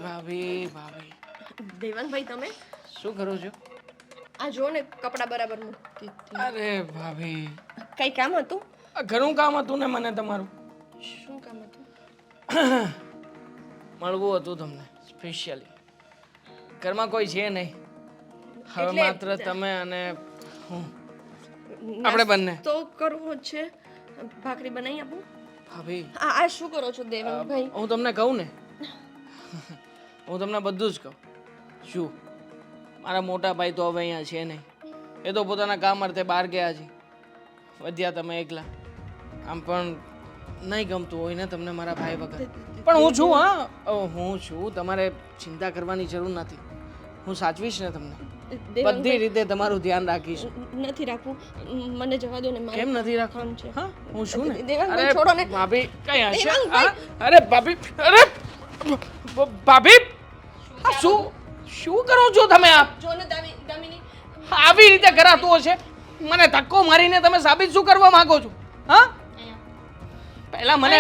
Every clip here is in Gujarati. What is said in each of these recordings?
ભાભી ભાભી દેવાંગભાઈ તમે શું કરો છો? આ જો ને કપડાં બરાબર મૂકતી હતી. અરે ભાભી કઈ કામ હતું? આ ઘણું કામ હતું ને મને તમારું શું કામ હતું? મળવું હતું તમને સ્પેશિયલી. ઘરમાં કોઈ છે નહીં, હવે એટલે- માત્ર તમે અને હું, આપણે બંને. તો કરવો છે. ભાખરી બનાવી આપું? ભાભી આ શું કરો છો દેવાંગભાઈ? હું તમને કહું ને, હું તમને બધું જ કહું. શું મારા મોટા ભાઈ તો હવે અહીંયા છે નહીં, એ તો પોતાના કામ અર્થે બહાર ગયા છે. વધ્યા તમે એકલા. આમ પણ નહીં ગમતું હોય ને તમને મારા ભાઈ વગર. પણ હું છું, હા હું છું, તમારે ચિંતા કરવાની જરૂર નથી. હું સાચવીશ ને તમને, બધી રીતે તમારું ધ્યાન રાખીશ. નથી રાખવું, મને જવા દો ને. મારે કેમ નથી રાખવાનું? કામ છે. હા હું છું ને. દેવાંગભાઈ, છોડો ને. ભાભી કઈ હશે? દેવાંગભાઈ. હા? અરે ભાભી, અરે ભાભી, આ શું શું કરો છો તમે? આપ જો ને દામિની, આવી રીતે કરાતું હશે? મને ધક્કો મારીને તમે સાબિત શું કરવા માંગો છો? હા, પહેલા મને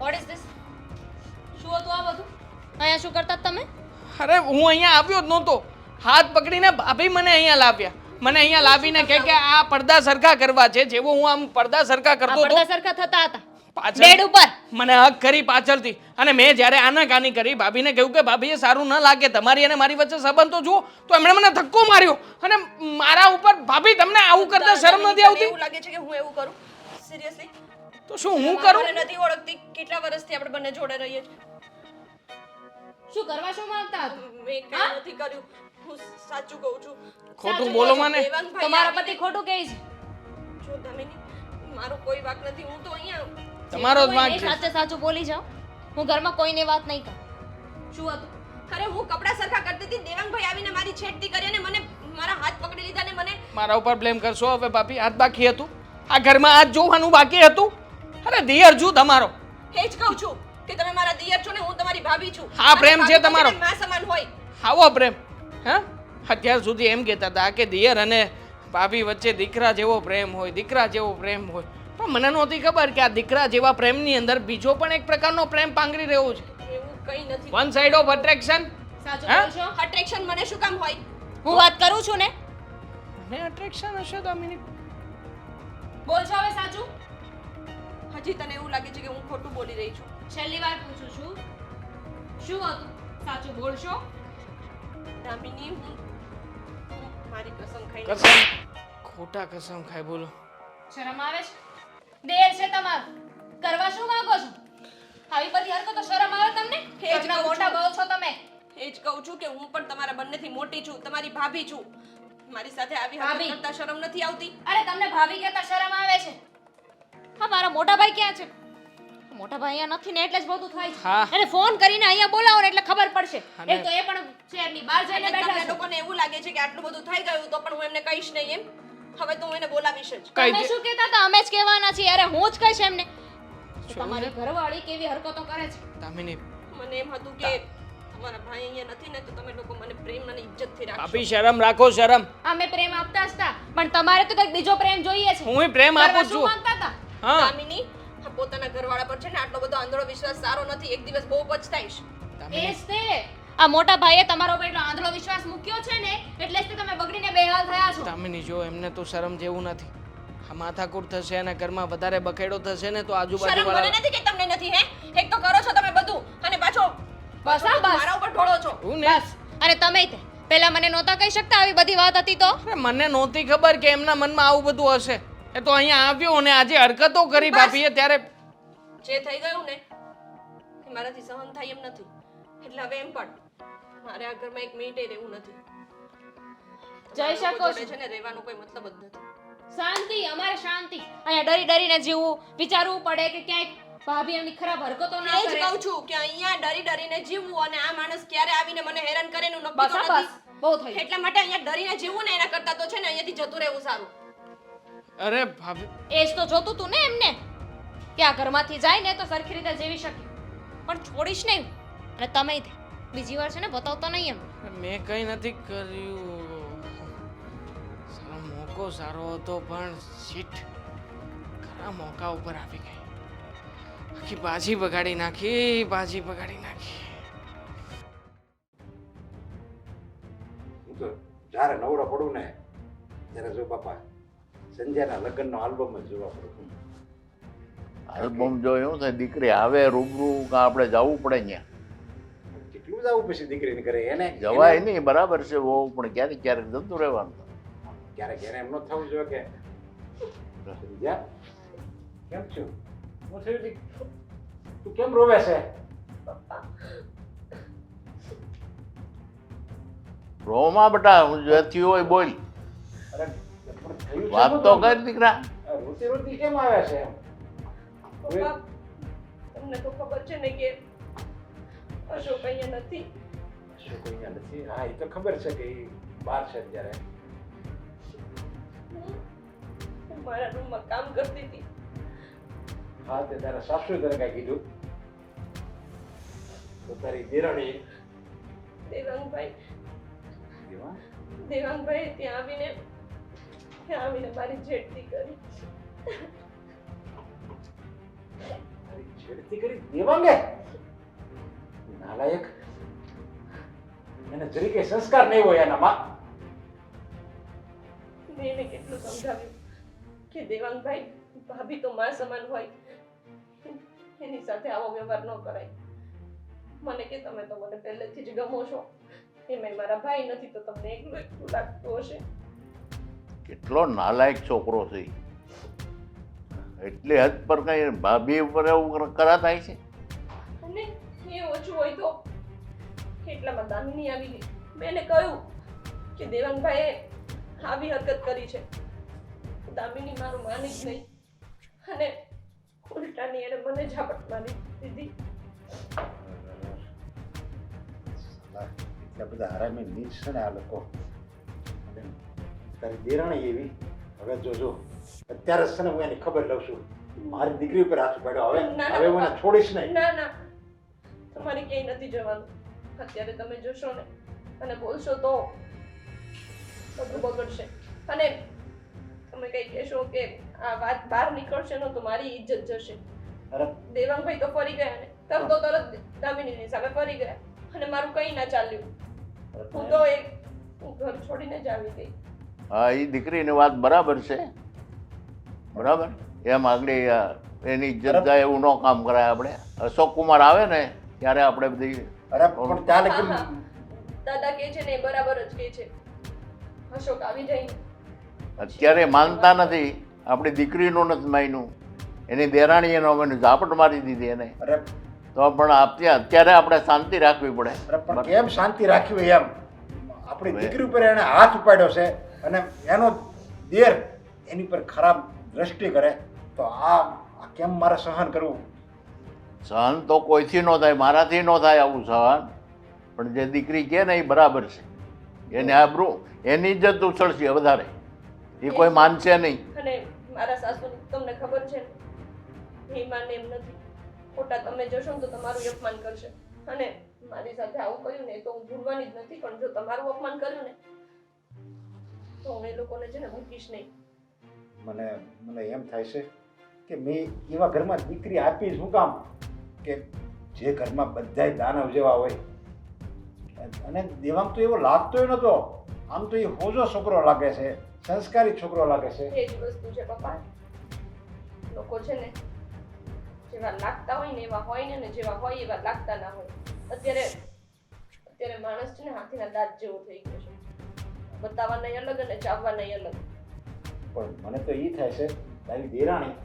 વોટ ઇઝ ધીસ? શું હતું આ બધું? અહીંયા શું કરતા હતા તમે? અરે હું અહીંયા આવ્યો જ નહોતો. હાથ પકડીને ભાભી મને અહીંયા લાવ્યા. મને અહીંયા લાવીને કહે કે આ પડદા સરખા કરવા છે. જેવો હું આમ પડદા સરખા કરતો હતો, પડદા સરખા થતા હતા પાછળ બેડ ઉપર. મને હક કરી પાછળથી, અને મેં જ્યારે આનાકાની કરી, ભાભીને કહ્યું કે ભાભી એ સારું ન લાગે, તમારી અને મારી વચ્ચે સંબંધ તો જુઓ, તો એમણે મને ધક્કો માર્યો અને મારા ઉપર. ભાભી તમને આવું કરતા શરમ નથી આવતી? એવું લાગે છે કે હું એવું કરું? સિરિયસલી? તો શું હું કરું? મને નથી ઓળખતી. કેટલા વર્ષથી આપણે બંને જોડે રહીએ છીએ. શું કરવા શું માંગતા હતા? મેં કંઈ નથી કર્યું. હું સાચું કહું છું. ખોટું બોલો મને. દેવાંગભાઈ, તમારા પતિ ખોટું કહે છે. જો દામિની, મારો કોઈ વાંક નથી. હું તો અહીંયા તમારો જ વાંક એ છે. સાચે સાચું બોલી જાઓ. હું ઘરમાં કોઈને વાત નહીં કરું. શું હતું? અરે હું કપડા સરખા કરતી હતી, દેવાંગભાઈ આવીને મારી છેડતી કરી અને મને મારા હાથ પકડી લીધા ને મને મારા ઉપર બ્લેમ કરશો હવે ભાભી? હાથ બાકી હતું? આ ઘરમાં હાથ જોવાનું બાકી હતું? અરે દિયર છું તમારો. એ જ કહું છું કે તમે મારા દિયર છો ને હું તમારી ભાભી છું. હા, પ્રેમ અને છે ભાભી તો તમારો. માં સમાન હોય. આવો પ્રેમ? હા, અત્યાર સુધી એમ કહેતા હતા કે દિયર અને ભાભી વચ્ચે દીકરા જેવો પ્રેમ હોય, દીકરા જેવો પ્રેમ હોય. પણ મને નહોતી ખબર કે આ દીકરા જેવા પ્રેમની અંદર બીજો પણ એક પ્રકારનો પ્રેમ પાંગરી રહ્યો છે. એવું કંઈ નથી. One side of attraction. સાચું હા? બોલશો? અટ્રેક્શન મને શું કામ હોય? હું વાત કરું છું ને. મને અટ્રેક્શન હશે દામિની? બોલશો હવે સાચું? હજી તને એવું લાગે છે કે હું ખોટું બોલી રહી છું? છેલ્લી વાર પૂછું છું, શું હતું? સાચું બોલશો? દામિની, હું મારી કસમ ખાઈને કસમ? ખોટા કસમ ખાય બોલો. શરમ આવે છે? દેર છે તમારું. કરવા શું માંગો છો? આવી બધી હરકતો શરમ આવે તમને? એ જ ઘરના કહું મોટા છું. બહુ છો તમે. એ જ કહું છું કે હું પણ તમારા બંનેથી મોટી છું, તમારી ભાભી છું. મારી સાથે આવી હરકત ભાભી? કરતા શરમ નથી આવતી? અરે તમને ભાભી કહેતા શરમ આવે છે? હા, મારા મોટા ભાઈ ક્યાં છે? મોટા ભાઈ અહીંયા નથી ને એટલે જ બધું થાય છે. હા. એને ફોન કરીને અહીંયા બોલાવો ને એટલે ખબર પડશે. અને- એક તો એ પણ શહેરની બહાર જઈને એટલે બેઠા તમને છે. લોકોને એવું લાગે છે કે આટલું બધું થઈ ગયું તો પણ હું એમને કહીશ નહીં એમ? હવે તો હું એને બોલાવીશ જ. કઈ તમે દે- શું કહેતા હતા? અમે જ કહેવાના છીએ. અરે હું જ કહીશ એમને. જોયું તમારી ઘરવાળી કેવી હરકતો કરે છે. દામિની, મને એમ હતું કે તમારા ભાઈ અહીંયા નથી ને તો તમે લોકો મને પ્રેમ અને ઇજ્જતથી રાખશો. ભાભી શરમ રાખો, શરમ. અમે પ્રેમ આપતા જ હતા પણ તમારે તો કંઈક બીજો પ્રેમ જોઈએ છે. હું પ્રેમ કરવા આપું શું છું. માંગતા હતા? હા દામિની, આ પોતાના ઘરવાળા પર છે ને આટલો બધો આંધળો વિશ્વાસ સારો નથી. એક દિવસ બહુ પછતાઈશ. એ દામિની, જ તે. આ મોટા ભાઈએ તમારો ઉપર એટલો આંધળો વિશ્વાસ મૂક્યો છે ને એટલે જ તે તમે બગડીને બેહાલ થયા છો. દામિની જો એમને તો શરમ જેવું નથી. આ માથાકૂટ થશે અને ઘરમાં વધારે બખેડો થશે ને તો આજુબાજુ શરમ મને વાળા નથી કે તમને નથી હે? એક તો કરો છો તમે બધું અને પાછો બસ હા, બસ. મારા ઉપર ઢોળો છો. હું ને બસ. અને તમે તે પહેલા મને નહોતા કહી શકતા આવી બધી વાત હતી તો? અરે મને નહોતી ખબર કે એમના મનમાં આવું બધું હશે. એ તો અહીંયા આવ્યો અને આજે હરકતો કરી બસ. ભાભીએ ત્યારે જે થઈ ગયું ને એ મારાથી સહન થાય એમ નથી. એટલે હવે એમ પણ મારે આ ઘરમાં એક મિનિટે રહેવું નથી. જઈ તમારા શકો લોકો જોડે છો. છે ને રહેવાનો કોઈ મતલબ જ નથી. શાંતિ, અમારે શાંતિ. અહીંયા ડરી ડરીને જીવવું, વિચારવું પડે કે ક્યાંક ભાભી એમની ખરાબ હરકતો ના એ જ કરે. કહું છું કે અહીંયા ડરી ડરીને જીવવું અને આ માણસ ક્યારે આવીને મને હેરાન કરે એનું નક્કી બસ તો હા, બસ. નથી. બહુ થયું. એટલા માટે અહીંયા ડરીને જીવવું ને એના કરતા તો છે ને અહીંયાથી જતું રહેવું સારું. અરે ભાભી એ જ તો જોતું તું ને એમને કે આ ઘરમાંથી જાય ને તો સરખી રીતે જીવી શકે પણ છોડીશ નહીં. અને તમે તે બીજી વાર છે ને બતાવતા નહીં એમ. મેં કંઈ નથી કર્યું. સારો મોકો સારો હતો પણ શીટ ખરા મોકા ઉપર આવી ગઈ. આખી બાજી બગાડી નાખી. જ્યારે નવરો પડું ને ત્યારે જો બાપા સંજયના લગ્નનો આલ્બમ જ જોવા પડું. આલ્બમ જો એવું થાય દીકરી આવે રૂબરૂ કાં આપણે જવું પડે ત્યાં કેટલું જવું પછી દીકરીને કરે એને જવાય નહીં બરાબર છે બહુ પણ ક્યારેક ક્યારેક જતું રહેવાનું ક્યારેક એને એમ ન થવું જોઈએ કે સંજ્યા કેમ છું હું થયું દી? તું કેમ રોવે છે? પપ્પા રોમાં બેટા હું જે થયું હોય બોલ અરે પણ થયું છે વાત શું તો તમને? કર દીકરા રોતી રોતી કેમ આવે છે એમ? પપ્પા તમને તો ખબર છે ને કે અશોક અહીંયા નથી. શું કોઈ અહીંયા નથી? હા એ તો ખબર છે કે એ બહાર છે અત્યારે. હું મારા રૂમમાં કામ કરતી હતી. હા તે તારા સાસુએ તને કાંઈ કીધું તો તારી દેરાણી દેવાંગભાઈ એમાં દેવાંગભાઈ ત્યાં આવીને મારી છેડતી કરી. તારી છેડતી કરી દેવાંગે? નાલાયક એને જરી કે સંસ્કાર નહીં હોય એનામાં. મેં એને કેટલું સમજાવ્યું કે દેવાંગભાઈ ભાભી તો માં સમાન હોય, એની સાથે આવો વ્યવહાર ન કરાય. મને કે તમે તો મને પહેલેથી જ ગમો છો, એમાંય મારા ભાઈ નથી તો તમને એકલું એકલું લાગતું હશે. કેટલો નાલાયક છોકરો છે ઈ. એટલે હદ પર કઈ ભાભી ઉપર એવું કરા થાય છે અને એ ઓછું હોય તો એટલામાં દામિની આવી ગઈ. મેં એને કહ્યું કે દેવાંગભાઈએ આવી હરકત કરી છે. દામિની મારું માની જ નહીં અને ઉલટાની એને મને ઝાપટ મારી દીધી. એટલા બધા હરામી નીચ છે ને આ લોકો. અને તારી દેરાણી એવી. હવે જોજો અત્યારે જ છે ને હું એની ખબર લઉં છું. મારી દીકરી ઉપર હાથ પાડ્યો. હવે ના, ના, હવે હું એને પપ્પા. છોડીશ નહીં. ના ના તમારે ક્યાંય નથી જવાનું. અત્યારે તમે જશો ને અને બોલશો તો બધું બગડશે. અને તમે કઈ કહેશો કે આ વાત બહાર નીકળશે ને તો મારી ઇજ્જત જશે. અરે દેવાંગભાઈ તો ફરી ગયા ને તરત દામિનીની સામે ફરી ગયા અને મારું કંઈ ના ચાલ્યું. હું તો એક ઘર છોડીને જ આવી ગઈ. હા એ દીકરીની વાત બરાબર છે બરાબર એમ આગળ એની ઇજ્જત જાય એવું ન કામ કરાય આપણે અશોક કુમાર આવે ને ત્યારે આપણે બધી અરે પણ ત્યાં હા, લગી હા. દાદા કહે છે ને એ બરાબર જ કહે છે. અશોક આવી જાય ને અત્યારે માનતા નથી આપણી દીકરીનું નથી માન્યું એની દેરાણી એનો મને ઝાપટ મારી દીધી એને અરે તો પણ અત્યારે આપણે શાંતિ રાખવી પડે અરે પણ કેમ શાંતિ રાખવી હોય એમ? આપણી દીકરી ઉપર એને હાથ ઉપાડ્યો છે અને એનો દેર એની પર ખરાબ દ્રષ્ટિ કરે તો આ કેમ મારે સહન કરવું? સહન તો કોઈથી ન થાય મારાથી ન થાય આવું સહન પણ જે દીકરી કહે ને એ બરાબર છે એને આબરૂ એની ઇજ્જત ઉછળશે વધારે એ કોઈ માનશે નહીં અને મારા સાસુ તમને ખબર છે ને એ માને એમ નથી. ખોટા તમે જશો ને તો તમારું અપમાન કરશે અને મારી સાથે આવું કર્યું ને એ તો હું ભૂલવાની જ નથી, પણ જો તમારું અપમાન કર્યું ને તો હું એ લોકોને છે ને મૂકીશ નહીં. મને એમ થાય છે કે મેં એવા ઘરમાં દીકરી આપી શું કામ કે જે ઘરમાં બધાય દાનવ જેવા હોય. અને દેવાંગ તો એવો લાગતોય નતો. આમ તો એ હોજો છોકરો લાગે છે, સંસ્કારી છોકરો લાગે છે. એ જ વસ્તુ છે પપ્પા. લોકો છે ને જેવા લાગતા હોય ને એવા હોય ને જેવા હોય એવા લાગતા ના હોય. અત્યારે માણસ છે ને હાથીના દાંત જેવો થઈ ગયો છે. બતાવવાના અલગ અને ચાવવાના અલગ. પણ મને તો એ થાય છે તારી દેરાણી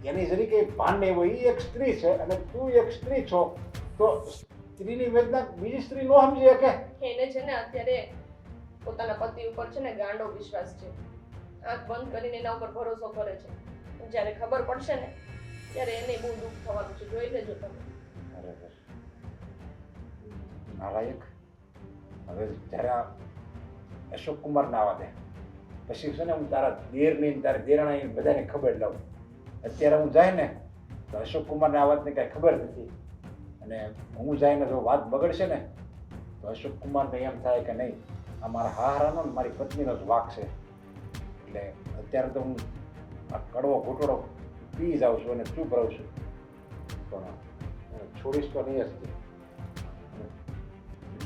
એની જરીકે ભાન નહીં હોય. એ એક સ્ત્રી છે અને તું એક સ્ત્રી છો તો સ્ત્રીની વેદના બીજી સ્ત્રી નો સમજી શકે. એને છે ને અત્યારે પોતાના પતિ ઉપર છે ને ગાંડો વિશ્વાસ છે. આંખ બંધ કરીને એના ઉપર ભરોસો કરે છે. જ્યારે ખબર પડશે ને ત્યારે એને બહુ દુઃખ થવાનું છે. જોઈ લેજો તમે. નાલાયક. હવે જ્યારે આ અશોક કુમાર ના આવવા દે પછી છે ને હું તારા દેરની તારા દેરાણી બધાને ખબર લઉં. અત્યારે હું જાય ને તો અશોક કુમારને આ વાતની કાંઈ ખબર નથી અને હું જઈને જો વાત બગડશે ને તો અશોક કુમારને એમ થાય કે નહીં આ મારા હારાનો ને મારી પત્નીનો જ વાંક છે. એટલે અત્યારે તો હું આ કડવો ઘૂંટડો પી જાઉં છું અને ચૂપ રહું છું પણ છોડીશ તો નહીં જ તે.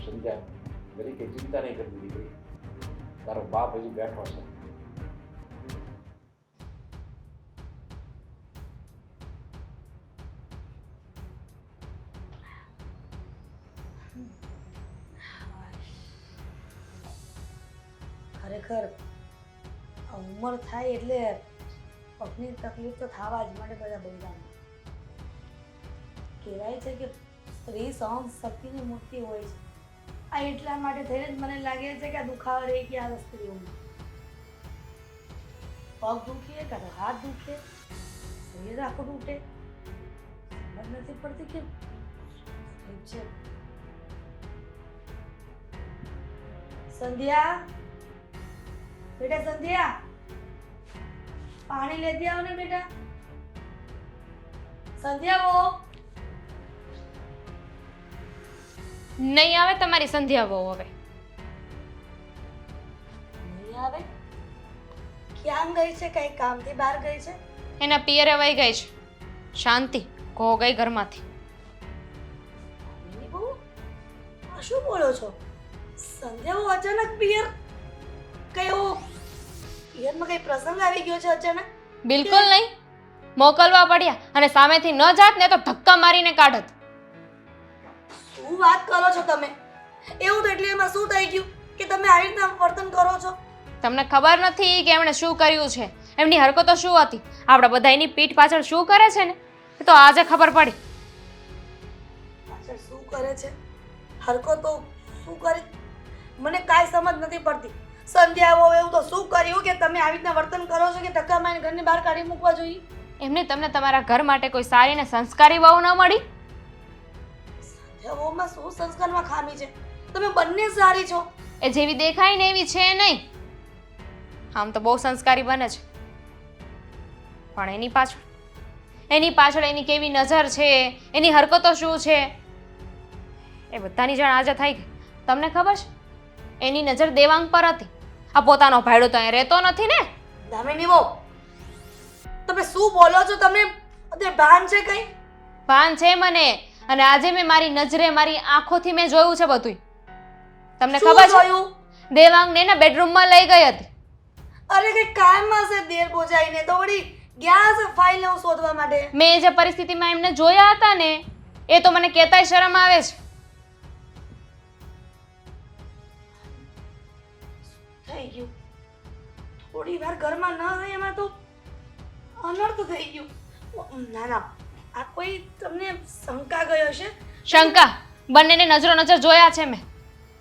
સમજ્યા? જરી કે ચિંતા નહીં કરતી દીકરી. તારો બાપ હજી બેઠો છે. ખરેખર આ ઉંમર થાય એટલે પગની તકલીફ તો થવા જ માટે બધા બધાને કહેવાય છે કે સ્ત્રી સહન શક્તિની મૂર્તિ હોય છે. આ એટલા માટે થઈને જ મને લાગે છે કે આ દુખાવા રહી ગયા આ સ્ત્રીઓમાં. પગ દુખે કાં તો હાથ દુખે, શરીર આખું તૂટે, સમજ નથી પડતી કે ઠીક છે. સંધ્યા, બેટા સંધ્યા, પાણી લેતી આવો ને બેટા. સંધ્યા વો નહીં આવે તમારી સંધ્યા વહુ હવે. નહીં આવે? ક્યાં ગઈ છે? કઈ કામથી બહાર ગઈ છે? એના પિયરે વહી ગઈ છે. શાંતિ ખો ગઈ ઘરમાંથી. મિની બહુ, આ શું બોલો છો? સંધ્યા વો અચાનક પિયર? કયો પિયરમાં કઈ પ્રસંગ આવી ગયો છે અચાનક? બિલકુલ નહીં. મોકલવા પડ્યા અને સામેથી ન જાત ને તો ધક્કા મારીને કાઢત. શું વાત કરો છો તમે? એવું તો એટલે એમાં શું થઈ ગયું કે તમે આવી રીતના વર્તન કરો છો? તમને ખબર નથી કે એમણે શું કર્યું છે, એમની હરકતો શું હતી, આપણા બધાની પીઠ પાછળ શું કરે છે ને એ તો આજે ખબર પડી. પાછળ શું કરે છે? હરકતો શું કરે? મને કાંઈ સમજ નથી પડતી. સંધ્યા આવો એવું તો શું કર્યું કે તમે આવી રીતના વર્તન કરો છો કે ધક્કા મારીને ઘરની બહાર કાઢી મૂકવા જોઈએ? એમને તમને તમારા ઘર માટે કોઈ સારી ને સંસ્કારી વહુ ન મળી? સંધ્યા વહુમાં શું સંસ્કારમાં ખામી છે? તમે બંને સારી છો. એ જેવી દેખાય ને એવી છે નહીં. આમ તો બહુ સંસ્કારી બને છે, પણ એની પાછળ એની કેવી નજર છે, એની હરકતો શું છે એ બધાની જાણ આજે થઈ ગઈ. તમને ખબર છે એની નજર દેવાંગ પર હતી. આ પોતાનો ભાઈડો તો અહીંયા રહેતો નથી ને. દામિની વહુ, તમે શું બોલો છો? તમને ભાન છે કઈ? ભાન છે મને, અને આજે મેં મારી નજરે મારી આંખોથી મેં જોયું છે બધું. તમને શું ખબર છે જોયું? દેવાંગને એના બેડરૂમમાં લઈ ગઈ હતી. અરે કઈ કામમાં છે દેર બોજાઈને તો વળી ગયા છે ફાઇલ ને શોધવા માટે. મેં જે પરિસ્થિતિમાં એમને જોયા હતા ને એ તો મને કહેતાય શરમ આવે છે. થઈ ગયું થોડી વાર ઘરમાં ન રહી એમાં તો અનર્થ થઈ ગયું. ના ના, આ કોઈ તમને શંકા ગયો છે? શંકા બંનેને નજરો નજર જોયા છે મેં.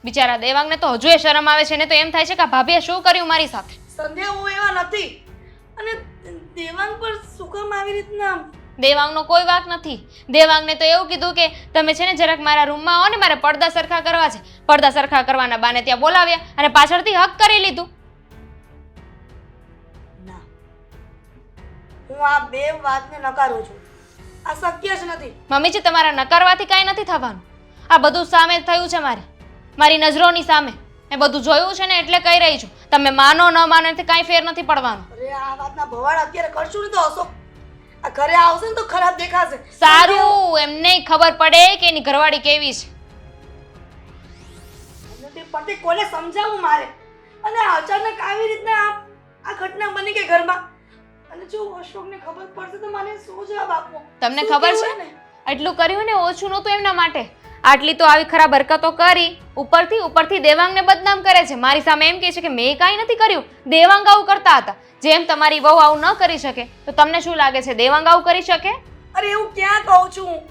બિચારા દેવાંગને તો હજુય શરમ આવે છે ને તો એમ થાય છે કે આ ભાભીએ શું કર્યું મારી સાથે. સંધ્યા હું એવા નથી. અને દેવાંગ પર શું કામ આવી રીતના? દેવાંગનો કોઈ વાંક નથી. દેવાંગને તો એવું કીધું કે તમે છે ને જરાક મારા રૂમમાં આવો ને, મારે પડદા સરખા કરવા છે. પડદા સરખા કરવાના બાને ત્યાં બોલાવ્યા અને પાછળથી હક કરી લીધું. ના, હું આ બે વાતને નકારું છું. આ શક્ય જ નથી. મમ્મીજી તમારા નકારવાથી કાંઈ નથી થવાનું. આ બધું સામે થયું છે મારી નજરોની સામે. મેં બધું જોયું છે ને એટલે કહી રહી છું. તમે માનો ન માનો એનાથી કાંઈ ફેર નથી પડવાનો. અરે આ વાતના ભવાડ અત્યારે કરશું ને તો અશોક આ ઘરે આવશે ને તો ખરાબ દેખાશે. સારું, એમને ખબર પડે કે એની ઘરવાળી કેવી છે. મને તે પડતી કોને સમજાવું મારે? અને અચાનક આવી રીતના આ ઘટના બની કે ઘરમાં, અને જો અશોકને ખબર પડશે તો મને શું જવાબ આપવો? તમને શું ખબર કહેવું છે એને? એટલું કર્યું ને ઓછું નહોતું એમના માટે. આટલી તો આવી ખરાબ હરકતો કરી, ઉપરથી દેવાંગને બદનામ કરે છે. મારી સામે એમ કહે છે કે મેં કાંઈ નથી કર્યું, દેવાંગ આવું કરતા હતા. જેમ તમારી વહુ આવું ન કરી શકે તો તમને શું લાગે છે દેવાંગ આવું કરી શકે? અરે એવું ક્યાં કહું છું હું?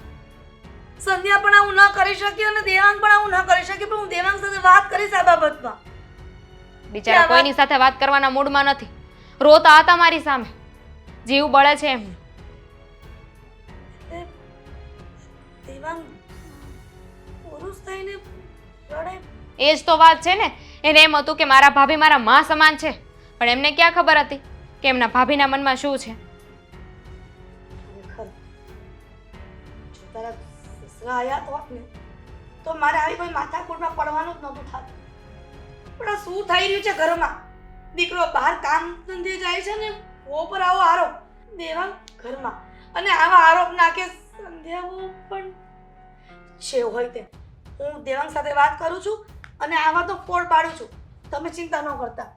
સંધ્યા પણ આવું ન કરી શકી અને દેવાંગ પણ આવું ન કરી શકે, પણ હું દેવાંગ સાથે વાત કરીશ આ બાબતમાં. બિચારા કોઈની સાથે વાત કરવાના મૂડમાં નથી. રોતા હતા મારી સામે, જીવ બળે છે એમને. દેવાંગ પુરુષ થઈને રડે? એ જ તો વાત છે ને. એને એમ હતું કે મારા ભાભી મારા માં સમાન છે, પણ એમને ક્યાં ખબર હતી કે એમના ભાભીના મનમાં શું છે. ખરેખર જો તારા સસરા આયા હોત ને તો મારે આવી કોઈ માથાકૂટમાં પડવાનું જ નહોતું થતું. પણ આ શું થઈ રહ્યું છે ઘરમાં? દીકરો બહાર કામ ધંધે જાય છે ને વો પર આવો આરોપ, દેવાંગ ઘરમાં, અને આવા આરોપ નાખે સંધ્યાઓ પણ છે હોય તે. હું દેવાંગ સાથે વાત કરું છું અને આવા તો ફોડ પાડું છું. તમે ચિંતા ન કરતા.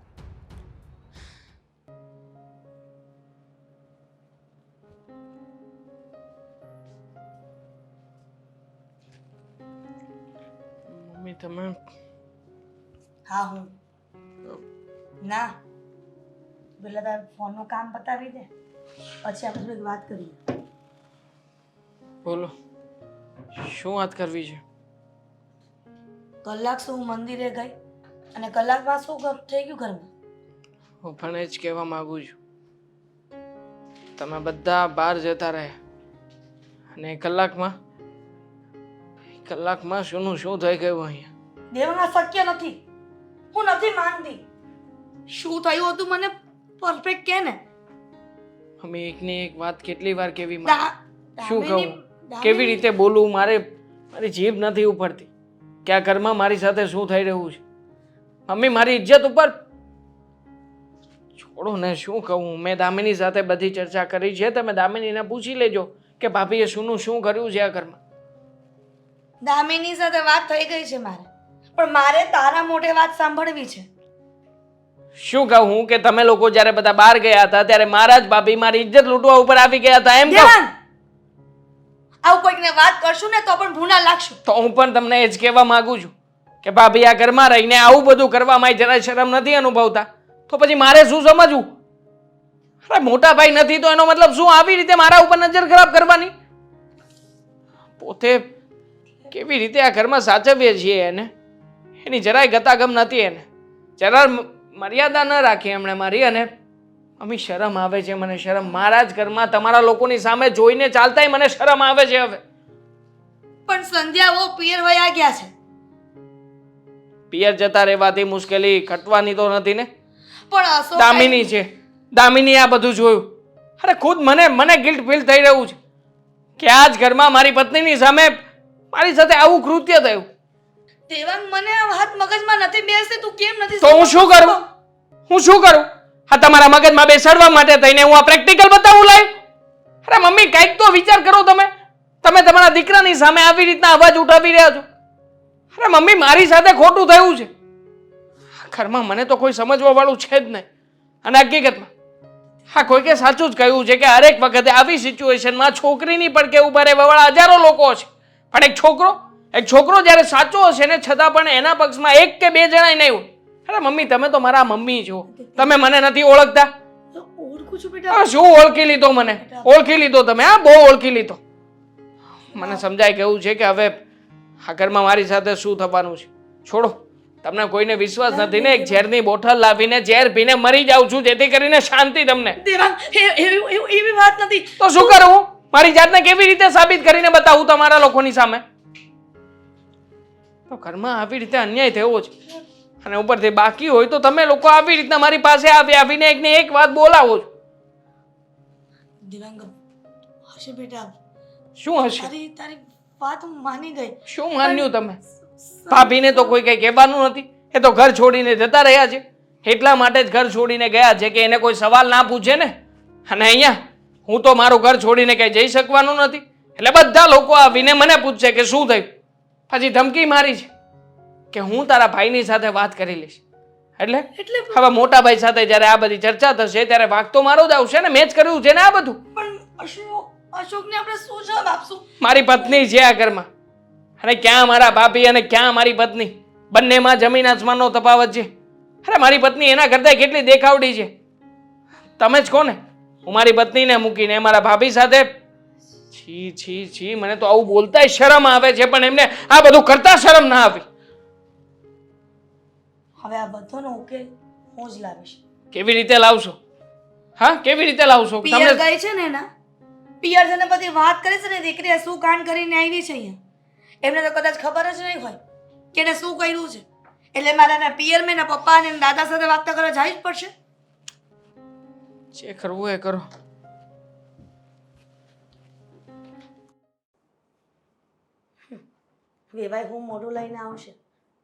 મમ્મી તમે હા હું ના પેલા તાર ફોનનું કામ પતાવી દે પછી આપણે થોડીક વાત કરીએ. બોલો શું વાત કરવી છે? કલાક શું હું મંદિરે ગઈ અને કલાકમાં શું થઈ ગયું ઘરમાં? હું પણ એ જ કહેવા માંગુ છું. તમે બધા બહાર જતા રહ્યા અને કલાકમાં શુંનું શું થઈ ગયું અહીંયા? દેવાંગ શક્ય નથી. હું નથી માનતી. શું થયું હતું મને પરફેક્ટ કે ને. અમે એકની એક વાત કેટલી વાર કેવી શું દામિની- કહું કેવી રીતે બોલું? મારી જીભ નથી ઉપડતી કે આ ઘરમાં મારી સાથે શું થઈ રહ્યું છે. મમ્મી મારી ઇજ્જત ઉપર છોડો ને, શું કહું? મેં દામિની સાથે બધી ચર્ચા કરી છે. તમે દામિનીને પૂછી લેજો કે ભાભીએ શુંનું શું કર્યું છે આ ઘરમાં. દામિની સાથે વાત થઈ ગઈ છે મારે, પણ મારે તારા મોઢે વાત સાંભળવી છે. શું કહું હું કે તમે લોકો જ્યારે બધા બહાર ગયા હતા ત્યારે મારા જ ભાભી મારી ઇજ્જત લૂંટવા ઉપર આવી ગયા હતા એમ કહું? દેવાંગ, આવું કોઈકને વાત કરશું ને તો પણ ભૂના લાગશું. તો હું પણ તમને એ જ કહેવા માંગુ છું કે ભાભી આ ઘરમાં રહીને આવું બધું કરવામાં જરાય શરમ નથી અનુભવતા તો પછી મારે શું સમજવું? અરે મોટા ભાઈ નથી તો એનો મતલબ શું આવી રીતે મારા ઉપર નજર ખરાબ કરવાની? પોતે કેવી રીતે આ ઘરમાં સાચવીએ છીએ એને, એની જરાય ગતાગમ નથી. એને જરા મર્યાદા ન રાખી એમણે મારી. અને મમ્મી શરમ આવે છે મને, શરમ. મારા જ ઘરમાં તમારા લોકોની સામે જોઈને ચાલતાય મને શરમ આવે છે હવે. પણ સંધ્યાઓ પિયર વયા ગયા છે. પિયર જતા રહેવાથી મુશ્કેલી ઘટવાની તો નથી ને? પણ અશોક દામિની છે, દામિની આ બધું જોયું. અરે ખુદ મને ગિલ્ટ ફીલ થઈ રહ્યું છે કે આ જ ઘરમાં મારી પત્નીની સામે મારી સાથે આવું કૃત્ય થયું. દેવાંગ, મને આ વાત મગજમાં નથી બેસતી. તું કેમ નથી તો હું શું કરું? હું શું કરું? હા, તમારા મગજમાં બેસાડવા માટે થઈને હું આ પ્રેક્ટિકલ બતાવું લાઈવ? અરે મમ્મી કંઈક તો વિચાર કરો તમે. તમે તમારા દીકરાની સામે આવી રીતના અવાજ ઉઠાવી રહ્યા છો. અરે મમ્મી મારી સાથે ખોટું થયું છે. આ ઘરમાં મને તો કોઈ સમજવા વાળું છે જ નહીં. અને હકીકતમાં હા, કોઈકે સાચું જ કહ્યું છે કે હરેક વખતે આવી સિચ્યુએશનમાં છોકરીની પડકે ઉભા રહેવાવાળા હજારો લોકો છે, પણ એક છોકરો જ્યારે સાચો હશે ને છતાં પણ એના પક્ષમાં એક કે બે જણાય નહીં હોય. અરે મમ્મી તમે તો મારા મમ્મી છો, તમે મને નથી ઓળખતા? ઓળખું છું બેટા. શું ઓળખી લીધો મને? ઓળખી લીધો તમે? હા, બહુ ઓળખી લીધો. મને સમજાય કેવું છે કે હવે આ ઘરમાં મારી સાથે શું થવાનું છે. છોડો, તમને કોઈને વિશ્વાસ નથી ને? એક ઝેરની બોટલ લાવીને ઝેર પીને મરી જાઉં છું જેથી કરીને શાંતિ તમને. દેવાંગ, એવી વાત નથી. તો શું કરું? મારી જાતને કેવી રીતે સાબિત કરીને બતાવું તમારા લોકોની સામે? તો ઘરમાં આવી રીતે અન્યાય થયો છે અને ઉપરથી બાકી હોય તો તમે લોકો આવી રીતના મારી પાસે આવીને એકને એક વાત બોલાવો છો. દેવાંગ, હશે બેટા. શું હશે? તારી વાત હું માની ગઈ. શું માન્યું તમે? ભાભીને તો કોઈ કઈ કહેવાનું નથી. એ તો ઘર છોડીને જતા રહ્યા છે. એટલા માટે જ ઘર છોડીને ગયા છે કે એને કોઈ સવાલ ના પૂછે ને. અને અહીંયા હું તો મારું ઘર છોડીને કઈ જઈ શકવાનું નથી. એટલે બધા લોકો આવીને મને પૂછશે કે શું થયું. પછી ધમકી મારી છે કે હું તારા ભાઈની સાથે વાત કરી લઈશ. એટલે હવે મોટા ભાઈ સાથે જ્યારે આ બધી ચર્ચા થશે ત્યારે વાંક તો મારો જ આવશે ને. મેં જ કર્યું છે ને આ બધું. પણ અશોકને આપણે શું જવાબ આપશું? મારી પત્ની છે આ ઘરમાં અને ક્યાં મારા ભાભી અને ક્યાં મારી પત્ની, બંનેમાં જમીન આસમાનનો તફાવત છે. અરે મારી પત્ની એના કરતાં કેટલી દેખાવડી છે. તમે જ કહો ને. હું મારી પત્નીને મૂકીને મારા ભાભી સાથે છી છી છી, મને તો આવું બોલતાય શરમ આવે છે પણ એમને આ બધું કરતા શરમ ના આવી. હવે આ બધોનો ઉકેલ હું જ લાવીશ. કેવી રીતે લાવશો? હા, કેવી રીતે લાવશો? પિયર ગઈ છે ને એના પિયર જને બધી વાત કરી છે ને દીકરીએ શું કાંડ કરીને આવી છે અહીંયા. એમને તો કદાચ ખબર જ નહીં હોય કે એને શું કર્યું છે. એટલે મારે એના પિયર મેં એના પપ્પા અને દાદા સાથે વાત કરવા જવી જ પડશે. જે કરવું એ કરો. વેવાય હું મોઢું લઈને આવશે,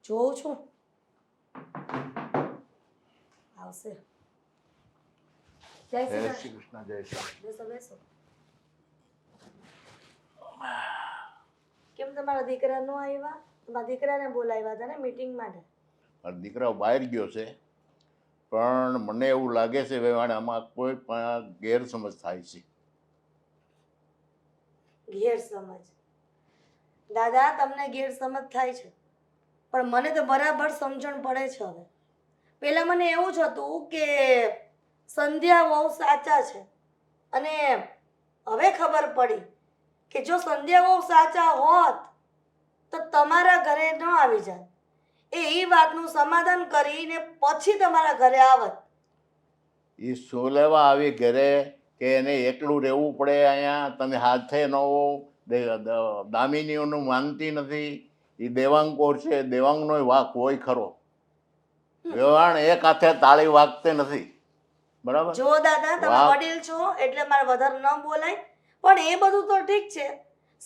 જોઉં છું. આવશે. જય શ્રી જય કૃષ્ણ. શ્રી કૃષ્ણ. જય શ્રી કૃષ્ણ. બેસો બેસો. કેમ તમારા દીકરા નો આવ્યા? તમારા દીકરાને બોલાવ્યા હતા ને મીટિંગ માટે? દીકરો બહાર ગયો છે, પણ મને એવું લાગે છે વેવાણ આમાં કોઈ પણ ગેરસમજ થાય છે. ગેરસમજ? દાદા, તમને ગેરસમજ થાય છે, પણ મને તો બરાબર સમજણ પડે છે હવે. પહેલા મને એવું જ હતું કે સંધ્યા બહુ સાચા છે, અને હવે ખબર પડી કે જો સંધ્યા બહુ સાચા હોત તો તમારા ઘરે ન આવી જાત. એ વાતનું સમાધાન કરીને પછી તમારા ઘરે આવત. એ શું લેવા આવી ઘરે કે એને એકલું રહેવું પડે અહીંયા? તમે હાથે ન હો, દામિનીઓનું માનતી નથી. એ દેવાંગકોર છે, દેવાંગનો વાંક હોય ખરો. વેવાણ એક હાથે તાળી વાગતે નથી, બરાબર? જો દાદા, તમે વાહ. વડીલ છો એટલે મારે વધારે ન બોલાય, પણ એ બધું તો ઠીક છે.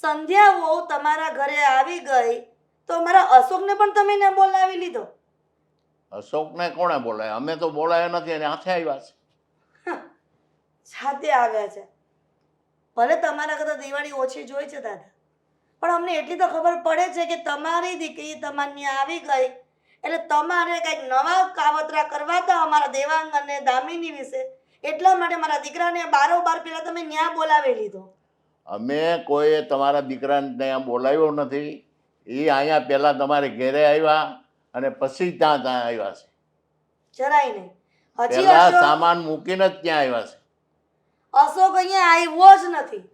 સંધ્યા વહુ તમારા ઘરે આવી ગઈ તો મારા અશોકને પણ તમે ન બોલાવી લીધો. અશોકને કોણે બોલાય? અમે તો બોલાયા નથી, એને હાથે આવ્યા છે. સાથે આવ્યા છે. ભલે તમારા કરતા દિવાળી ઓછી જોઈ છે દાદા, પણ અમને એટલી તો ખબર પડે છે કે તમારી દીકરી તમારી ત્યાં આવી ગઈ એટલે તમારે કંઈક નવા કાવતરા કરવા હતા અમારા દેવાંગ અને દામિની વિશે. એટલા માટે મારા દીકરાને બારોબાર પેલા તમે ન્યા બોલાવી લીધો. અમે કોઈ તમારા દીકરાને ત્યાં બોલાવ્યો નથી. એ અહીંયા પહેલાં તમારે ઘેરે આવ્યા અને પછી ત્યાં આવ્યા છે. જરાય નહીં. હજી પહેલાં અશોક સામાન મૂકીને જ ત્યાં આવ્યા છે. અશોક અહીંયા આવ્યો જ નથી.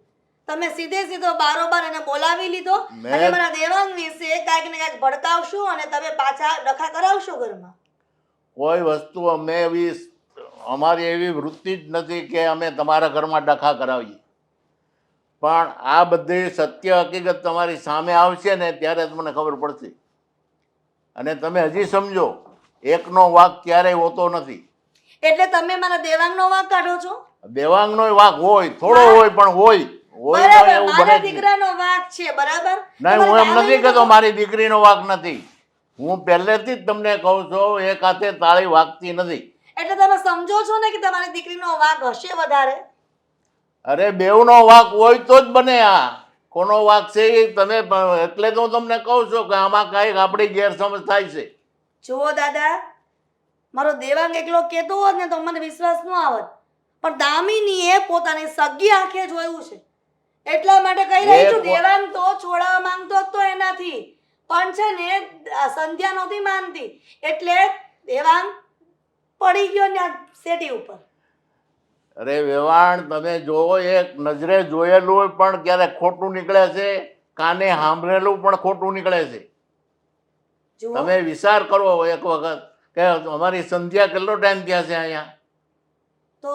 તમે સીધે સીધો બારોબાર એને બોલાવી લીધો અને મારા દેવાંગ વિશે કાંઈક ને કાંઈક ભડકાવશો અને તમે પાછા ડખા કરાવશો ઘરમાં. કોઈ વસ્તુ અમે એવી, અમારી એવી વૃત્તિ જ નથી કે અમે તમારા ઘરમાં ડખા કરાવીએ. પણ આ બધી સત્ય હકીકત તમારી સામે આવશે ને ત્યારે જ મને ખબર પડશે. અને તમે હજી સમજો, એકનો વાંક ક્યારેય હોતો નથી. એટલે તમે મારા દેવાંગનો વાંક કાઢો છો? દેવાંગનો વાંક હોય, થોડો હોય પણ હોય. હોય તો બરાબર, એવું મારા બને જ નહીં. દીકરાનો વાંક છે, બરાબર? નહીં, હું તમારા એમ નથી દામિનીનો કહેતો મારી દીકરીનો વાંક નથી. હું પહેલેથી જ તમને કહું છું, એક હાથે તાળી વાગતી નથી. એટલે તમે સમજો છો ને કે તમારી દીકરીનો વાંક હશે વધારે? અરે બેવનો વાંક હોય તો જ બને. આ કોનો વાંક છે એ તમે, એટલે તો હું તમને કહું છું કે આમાં કાંઈક આપણી ગેરસમજ થાય છે. જુઓ દાદા, મારો દેવાંગ એકલો કહેતો હોત ને તો મને વિશ્વાસ ન આવત, પણ દામિનીએ પોતાની સગી આંખે જોયું છે એટલા માટે કહી રહી છું. દેવાંગ તો છોડાવવા માંગતો હતો એનાથી, પણ છે ને સંધ્યા નહોતી માનતી એટલે દેવાંગ પડી ગયો ને સેટી ઉપર. અરે વેવાણ, તમે જોવો, એક નજરે જોયેલું પણ ક્યારેક ખોટું નીકળે છે, કાને સાંભળેલું પણ ખોટું નીકળે છે. જુઓ, તમે વિચાર કરો એક વખત કે અમારી સંધ્યા કેટલો ટાઈમ થયા છે અહીંયા? તો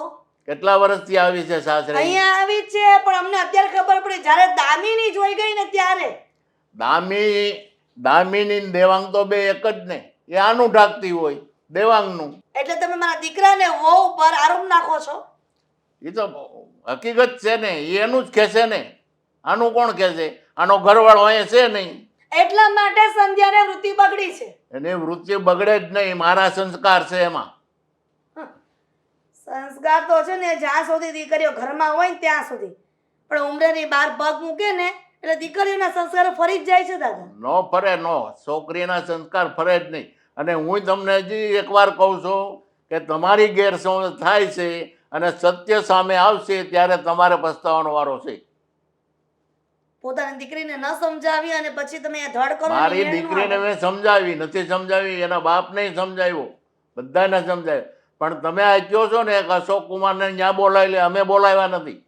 કેટલા વર્ષથી આવી છે સાસરે? અહીંયા આવી જ છે, પણ અમને અત્યારે ખબર પડી જ્યારે દામિની જોઈ ગઈ ને ત્યારે. દામિની ને દેવાંગ તો બે એક જ ને. એ આનું ઢાંકતી હોય, દેવાંગનું. એટલે તમે મારા દીકરાને વહુ પર આરોપ નાખો છો? એ તો હકીકત છે ને, એ એનું જ કહેશે ને. આનું કોણ કહેશે? આનો ઘરવાળો અહીંયા છે નહીં. એટલા માટે સંધ્યાને વૃત્તિ બગડી છે. એની વૃત્તિ બગડે જ નહીં, મારા સંસ્કાર છે એમાં. સંસ્કાર તો છે ને જ્યાં સુધી દીકરીઓ ઘરમાં હોય ને ત્યાં સુધી, પણ ઉંમરેની બહાર પગ મૂકે ને એટલે દીકરીઓના સંસ્કાર ફરી જ જાય છે દાદા. નો ફરે, નો. છોકરીના સંસ્કાર ફરે જ નહીં. અને હું તમને હજી એકવાર કહું છું કે તમારી ગેરસમજ થાય છે અને સત્ય સામે આવશે ત્યારે તમારે પસ્તાવાનો વારો છે. પોતાની દીકરીને ન સમજાવી અને પછી તમે એ ધડ કરો ને મારી એ ન દીકરીને આવે. મેં સમજાવી નથી, સમજાવી, એના બાપને સમજાવ્યો, બધાને સમજાવ્યો. પણ તમે આ કહો છો ને કે અશોક કુમારને ત્યાં બોલાવી લે, અમે બોલાવ્યા નથી.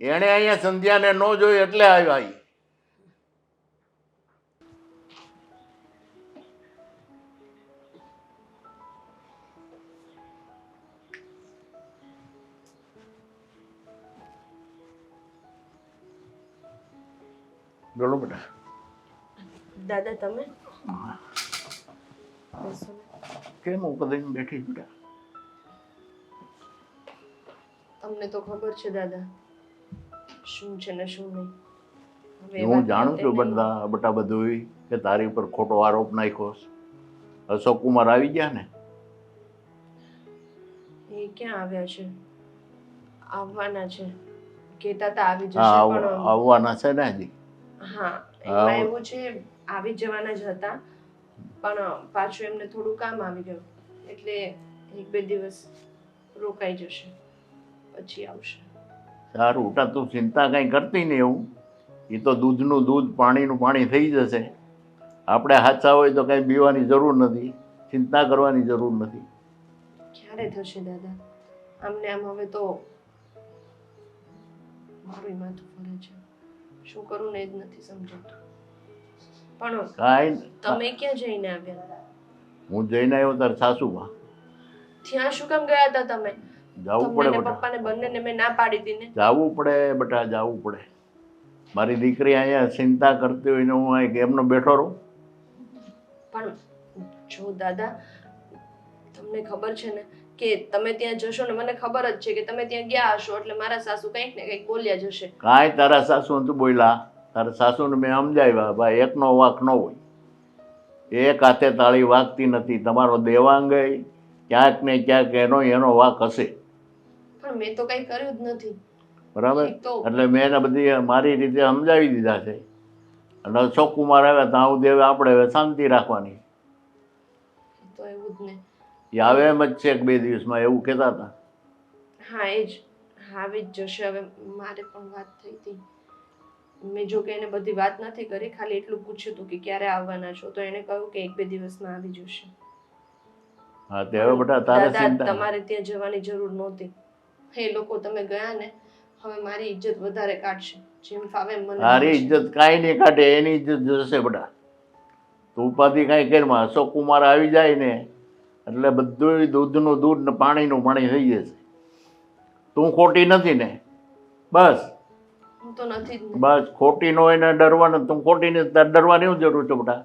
એણે અહીંયા સંધ્યાને ન જોઈ એટલે આવ્યા. ઈ બોલો બેટા. દાદા તમે કેમ ઉપદઈને બેઠી બેટા? અમને તો ખબર છે દાદા શું છે ને શું નહીં. હવે એ હું વાત જાણું છું નહીં. બટા બધું કે તારી ઉપર ખોટો આરોપ નાખ્યો છે. અશોક કુમાર આવી ગયા ને? એ ક્યાં આવ્યા છે? આવવાના છે, કહેતા હતા આવી જશે, હા, પણ આવવાના છે ને હજી. હા એમાં એવું છે આવી જવાના જ હતા, પણ પાછું એમને થોડું કામ આવી ગયું એટલે 1-2 દિવસ રોકાઈ જશે, પછી આવશે. સારું ઉટા તું ચિંતા કંઈ કરતી નહીં એવું. એ તો દૂધનું દૂધ પાણીનું પાણી થઈ જશે. આપણે હાચા હોય તો કંઈ પીવાની જરૂર નથી, ચિંતા કરવાની જરૂર નથી. ક્યારે થશે દાદા? આમને આમ હવે તો મારું માથું ફરે છે, શું કરું ને એ જ નથી સમજાતું. પણ કાંઈ તમે ક્યાં જઈને આવ્યા? હું જઈને આવ્યો તાર સાસુમાં. ત્યાં શું કામ ગયા હતા તમે? જવું તમને પડે ને બેટા, પપ્પાને બંનેને મેં ના પાડી હતી ને. જવું પડે બેટા, જવું પડે. મારી દીકરી અહીંયા ચિંતા કરતી હોય ને હું અહીં કેમનો બેઠો રહું? પણ જો દાદા, તમને ખબર છે ને કે તમે ત્યાં જશો ને, મને ખબર જ છે કે તમે ત્યાં ગયા હશો એટલે મારા સાસુ કંઈક ને કંઈક બોલ્યા જશે. કાંઈ તારા સાસુ નથી બોલ્યા. તારા સાસુને મેં સમજાવ્યા, ભાઈ એકનો વાંક ન હોય, એક હાથે તાળી વાગતી નથી. તમારો દેવાંગ ક્યાંક ને ક્યાંક એનો વાંક હશે, પણ મેં તો કંઈ કર્યું જ નથી. બરાબર? એક તો એટલે મેં એને બધી મારી રીતે સમજાવી દીધા છે. અને અશોક કુમાર આવ્યા ત્યાં સુધી હવે આપણે હવે શાંતિ રાખવાની. તો એવું જ ને. એ આવે એમ જ છે કે 2 દિવસમાં એવું કહેતા હતા. હા એ જ આવી જ જશે. હવે મારે પણ વાત થઈ હતી, મેં જો કે એને બધી વાત નથી કરી, ખાલી એટલું પૂછ્યું હતું કે ક્યારે આવવાના છો, તો એને કહ્યું કે 1-2 દિવસમાં આવી જશે. હા તે હવે બેટા તારે દાદા, ચિંતા તમારે ત્યાં જવાની જરૂર નહોતી. એ લોકો તમે ગયા ને, હવે મારી ઇજ્જત વધારે કાઢશે, જેમ ફાવે એમ મને તારી બોલશે. ઇજ્જત કાંઈ નહીં કાઢે, એની ઇજ્જત જશે બેટા. તું ઉપાધિ કાંઈ કરીમાં. અશોક કુમાર આવી જાય ને એટલે બધું દૂધનું દૂધ ને પાણીનું પાણી થઈ જશે. તું ખોટી નથી ને? બસ હું તો નથી જ ને. બસ ખોટી ન હોય ને ડરવાનું. તું ખોટી ને ડરવાની શું જરૂર છે બેટા?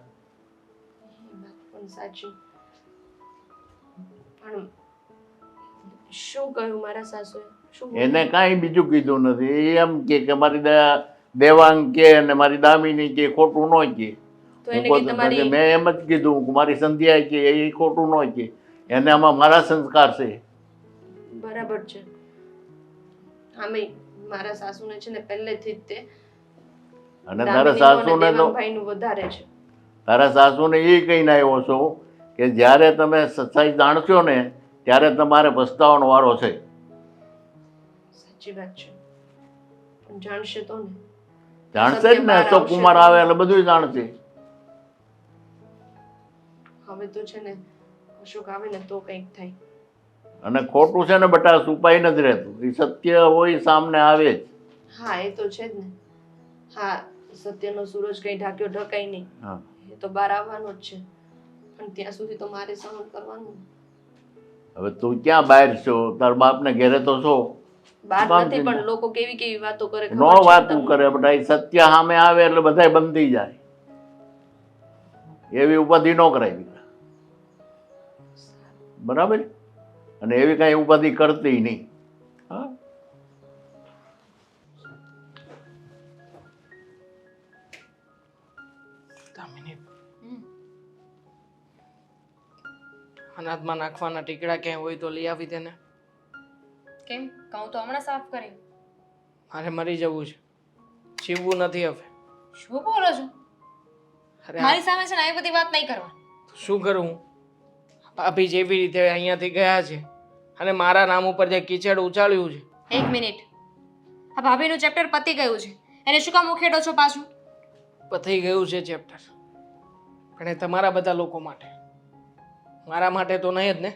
એ વાત પણ સાચી. પણ શું કહ્યું મારા સાસુએ? શું બોલ્યા? એને કાંઈ બીજું કીધું નથી. એ એમ કે મારી દેવાંગ કે અને મારી દામિની કે ખોટું ન કે. તો એને કે તમારી મેં એમ જ કીધું કે મારી સંધ્યા કે એ ખોટું ન કે. એને આમાં મારા સંસ્કાર છે. બરાબર છે. આમે મારા સાસુને છે ને પહેલેથી જ તે અને તારા સાસુને તો દેવાંગભાઈનું વધારે છે. તારા સાસુને એ કહીને આવ્યો છો કે જ્યારે તમે સચ્ચાઈ જાણશો ને ત્યારે તમારે પસ્તાવાનો વારો છે. સાચી વાત છે. પણ જાણશે તો ને. જાણશે જ ને. અશોક કુમાર આવે એટલે બધું જાણશે. હવે તો છે ને અશોક આવે ને તો કંઈક થાય. અને ખોટું છે ને બેટા છુપાઈ નથી રહેતું. એ સત્ય હોય સામને આવે જ. હા એ તો છે જ ને. હા, સત્યનો સૂરજ કઈ ઢાંક્યો ઢકાય નહીં. હા એ તો બહાર આવવાનો જ છે. પણ ત્યાં સુધી તો મારે સહન કરવાનું. હવે તું ક્યાં બહાર છો? તાર બાપને ઘેરે તો છો. બહાર કામ નથી, ચિંતા. પણ લોકો કેવી કેવી વાતો કરે નો ખબર છે વાતું તમને? કરે બેટા. એ સત્ય સામે આવે એટલે બધાય બંધ થઈ જાય. એવી ઉપાધિ ન કરાય. બરાબર? અને એવી કાંઈ ઉપાધિ કરતી નહીં. હા દામિની, અનાજમાં નાખવાના ટીકડા ક્યાંય હોય તો લઈ આવી તેને. કેમ કહું તો હમણાં સાફ કરી. મારે મરી જવું છે, જીવવું નથી હવે. શું બોલો છો? અરે મારી સામે છે ને આવી બધી વાત નહીં કરવા. શું કરું હું? ભાભી જેવી રીતે અહીંયાથી ગયા છે અને મારા નામ ઉપર જે કીચડ ઉચાળ્યું છે. 1 મિનિટ. આ ભાભીનું ચેપ્ટર પતી ગયું છે, એને શું કામ ઉખેડો છો પાછું? પતી ગયું છે ચેપ્ટર, પણ એ તમારા બધા લોકો માટે, મારા માટે તો નહીં જ ને.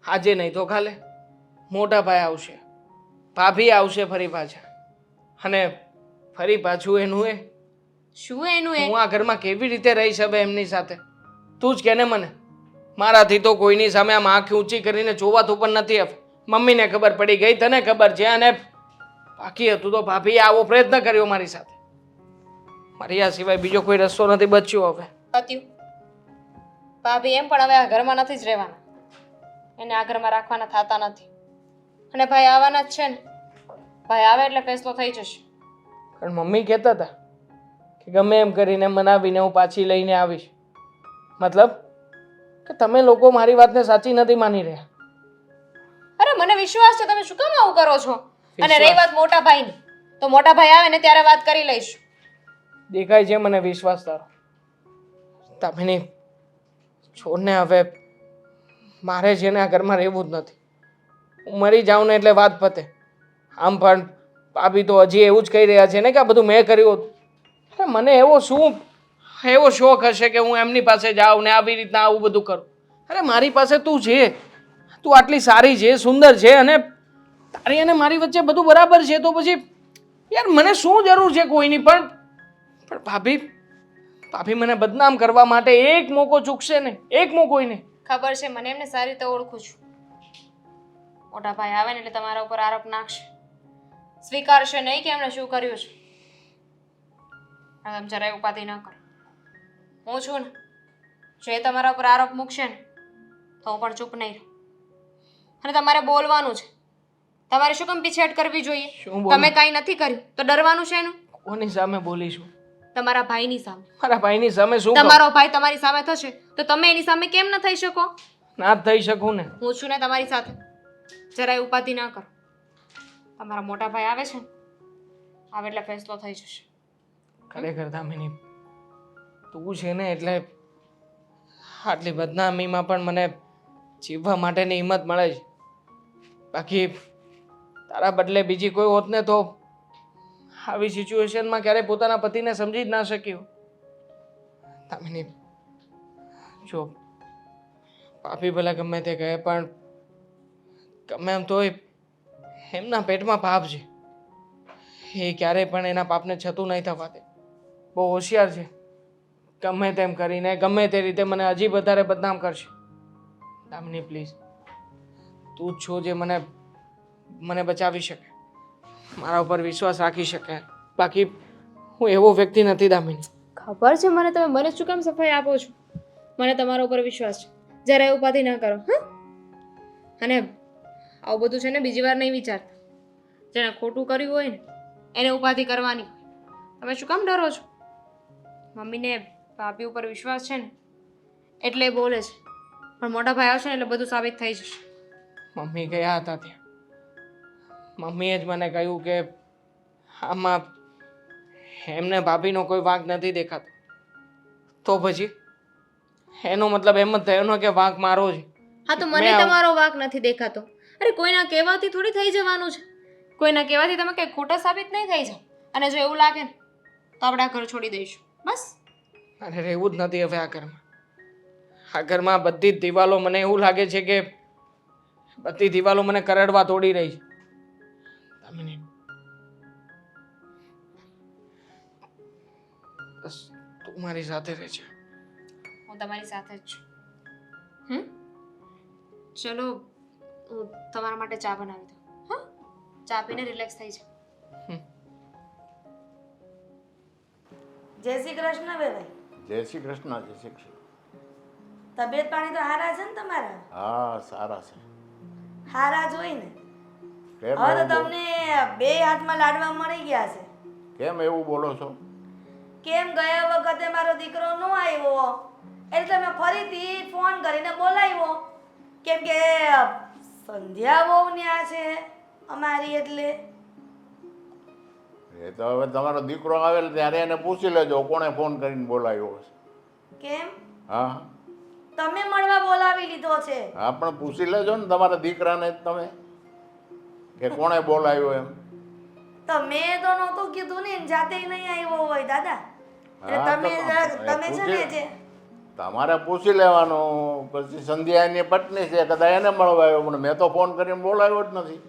આજે નહીં તો કાલે મોટા ભાઈ આવશે, ભાભી આવશે ફરી પાછા, અને ફરી પાછું એનું એ. શું એનું એ? હું આ ઘરમાં કેવી રીતે રહીશ હવે એમની સાથે? તું જ કે ને મને. મારાથી તો કોઈની સામે આમ આંખ ઊંચી કરીને જોવાતું પણ નથી હવે. મમ્મીને ખબર પડી ગઈ, તને ખબર છે, અને બાકી હતું તો ભાભીએ આવો પ્રયત્ન કર્યો મારી સાથે. મારી આ સિવાય બીજો કોઈ રસ્તો નથી બચ્યો હવે. પત્યું. ભાભી એમ પણ હવે આ ઘરમાં નથી જ રહેવાના, એને આ ઘરમાં રાખવાના થતા નથી. અને ભાઈ આવવાના જ છે ને. ભાઈ આવે એટલે ફેસલો થઈ જશે. પણ મમ્મી કહેતા હતા કે ગમે એમ કરીને મનાવીને હું પાછી લઈને આવીશ. મતલબ કે તમે લોકો મારી વાતને સાચી નથી માની રહ્યા. અરે મને વિશ્વાસ છે, તમે શું કામ આવું કરો છો? અને રહી વિશ્વાસ? વાત મોટા ભાઈની, તો મોટા ભાઈ આવે ને ત્યારે વાત કરી લઈશું. દેખાય છે મને વિશ્વાસ તારો. દામિની, છોડને હવે મારે છે ને આ ઘરમાં રહેવું જ નથી. હું મરી જાઉં ને એટલે વાત પતે. આમ પણ ભાભી તો હજી એવું જ કહી રહ્યા છે ને કે આ બધું મેં કર્યું હતું. અરે મને એવો શોખ હશે કે હું એમની પાસે જાઉં ને આવી રીતના આવું બધું કરું. અરે મારી પાસે તું છે, તું આટલી સારી છે, સુંદર છે અને તારી અને મારી વચ્ચે બધું બરાબર છે, તો પછી યાર મને શું જરૂર છે કોઈની? પણ ભાભી મને બદનામ કરવા માટે એક મોકો ચૂકશે ને, એક મોકો નહીં. ખબર છે મને, એમને સારી રીતે ઓળખું છું. મોટા ભાઈ આવે ને એટલે તમારા ઉપર આરોપ નાખશે, સ્વીકારશે નહીં કે એમણે શું કર્યું છે. તમે જરાય ઉપાધિ ન કરો. હું છું ને, જે તમારા ઉપર આરોપ મૂકશે ને તો હું પણ ચૂપ નહીં રહું. અને તમારે બોલવાનું છે. તમારે શું કામ પીછેહટ કરવી જોઈએ? શું બોલું? તમે કાંઈ નથી કર્યું તો ડરવાનું છે એનું? કોની સામે બોલીશું? તમારા ભાઈની સામે. મારા ભાઈની સામે શું કહું? તમારો ભાઈ તમારી સામે થશે તો તમે એની સામે કેમ ન થઈ શકો? ના જ થઈ શકું ને. હું છું ને તમારી સાથે, જરાય ઉપાધિ ના કરો. તમારા મોટા ભાઈ આવે છે ને, આવે એટલે ફેસલો થઈ જશે. ખરેખર દામિની, તું છે ને એટલે આટલી બદનામીમાં પણ મને જીવવા માટેની હિંમત મળે છે. બાકી તારા બદલે બીજી કોઈ હોત ને તો આવી સિચ્યુએશનમાં ક્યારેય પોતાના પતિને સમજી જ ના શક્યો. દામિની, જો પાપી ભલે ગમે તે કહે પણ ગમે એમ તોય એમના પેટમાં પાપ છે. એ ક્યારેય પણ એના પાપને છતું નહીં થવા દે. બહુ હોશિયાર છે. ગમે તેમ કરીને ગમે તે રીતે મને હજી વધારે બદનામ કરશે. દામિની પ્લીઝ, તું જ છો જે મને બચાવી શકે, મારા ઉપર વિશ્વાસ રાખી શકે. બાકી હું એવો વ્યક્તિ નથી દામિની. ખબર છે મને, તમે મને શું કામ સફાઈ આપો છો? મને તમારા ઉપર વિશ્વાસ છે. જરાય ઉપાધિ ના કરો. હા, અને આવું બધું છે ને બીજી વાર નહીં વિચારતા. જેને ખોટું કર્યું હોય ને એને ઉપાધિ કરવાની હોય. તમે શું કામ ડરો છો? મમ્મીને ભાભી ઉપર વિશ્વાસ છે ને એટલે એ બોલે છે, પણ મોટા ભાઈ આવશે ને એટલે બધું સાબિત થઈ જશે. મમ્મી ગયા હતા ત્યાં. મમ્મીએ જ મને કહ્યું કે આમાં એમને ભાભીનો કોઈ વાંક નથી દેખાતો. તો પછી એનો મતલબ એમ જ થયો ને કે વાંક મારો છે. હા, તો મને તમારો વાંક નથી દેખાતો. અરે કોઈના કહેવાથી થોડી થઈ જવાનું છે. કોઈના કહેવાથી તમે કંઈ ખોટા સાબિત નહીં થઈ જાઓ. અને જો એવું લાગે ને તો આપણે આ ઘર છોડી દઈશું, બસ. અને રહેવું જ નથી હવે આ ઘરમાં. આ ઘરમાં બધી જ દિવાલો મને એવું લાગે છે કે બધી દિવાલો મને કરડવા તોડી રહી છે. દામિની, બસ તું મારી સાથે રહે છે. હું તમારી સાથે જ છું. ચલો હું તમારા માટે ચા બનાવી દઉં. હા, ચા પીને રિલેક્સ થઈ જાઓ. જય શ્રી કૃષ્ણ ભાઈ. જય શ્રી કૃષ્ણ. જય શ્રી કૃષ્ણ. તબિયત પાણી તો હારા છે ને તમારા? હા, સારા છે. હારા જ હોય ને. કેમ હવે તો એવું બોલો? તમને બે હાથમાં લાડવા મળી ગયા છે. કેમ એવું બોલો છો? કેમ ગયા વખતે મારો દીકરો ન આવ્યો એટલે મેં ફરીથી ફોન કરીને બોલાવ્યો, કેમ કે સંધ્યા બહુ ન્યા છે અમારી, એટલે એ તો હવે તમારો દીકરો આવે ત્યારે એને પૂછી લેજો કોણે ફોન કરીને બોલાવ્યો હશે. કેમ હા તમે મળવા બોલાવી લીધો છે? હા, પણ પૂછી લેજો ને તમારા દીકરાને જ તમે કે કોણે બોલાવ્યો એમ. તો મેં તો નહોતું કીધું ને, જાતે નહીં આવ્યો હોય દાદા. એટલે હા, તો તમે છે ને જે તમારે પૂછી લેવાનું. પછી સંધ્યાની પત્ની છે, કદાચ એને મળવા આવ્યો, પણ મેં તો ફોન કરીને બોલાવ્યો જ નથી.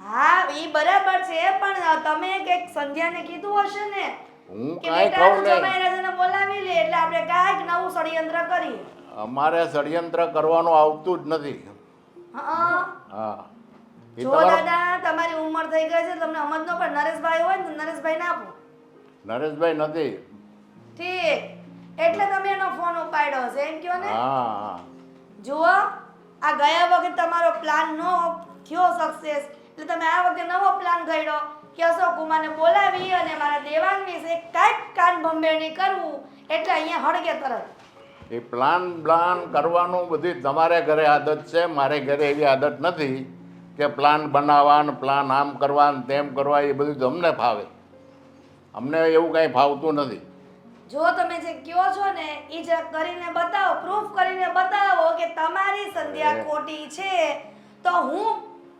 હા એ બરાબર છે, પણ તમે કંઈક સંધ્યાને કીધું હશે ને હું કે કાંઈ બેટા કહું તું નહીં. જમાઈ રાજાને બોલાવી લે એટલે આપણે કાંઈક નવું ષડયંત્ર કરીએ. અમારે ષડયંત્ર કરવાનું આવતું જ નથી. હા હા, એ જો તમારો દાદા તમારી ઉંમર થઈ ગઈ છે, તમને સમજ ન પડે. નરેશભાઈ હોય ને નરેશભાઈ ના આપો. નરેશભાઈ નથી. ઠીક, એટલે તમે એનો ફોન ઉપાડ્યો છે એમ કહો ને. હા હા, જુઓ, આ ગયા વખતે તમારો પ્લાન નો થયો સક્સેસ, એટલે તમે આ વખતે નવો પ્લાન ઘડ્યો કે અશોક કુમારને બોલાવી અને મારા દેવાંગ વિશે કાંઈક કાન ભંભેરણી કરવું, એટલે અહીંયા હળગે તરત. એ પ્લાન કરવાનું બધી તમારે ઘરે આદત છે, મારે ઘરે એવી આદત નથી કે પ્લાન બનાવવા ને પ્લાન આમ કરવા ને તેમ કરવા. એ બધું તમને ફાવે, અમને એવું કાંઈ ફાવતું નથી. જો તમે જે કહો છો ને એ જ કરીને બતાવો, પ્રૂફ કરીને બતાવો કે તમારી સંધ્યા ખોટી છે, તો હું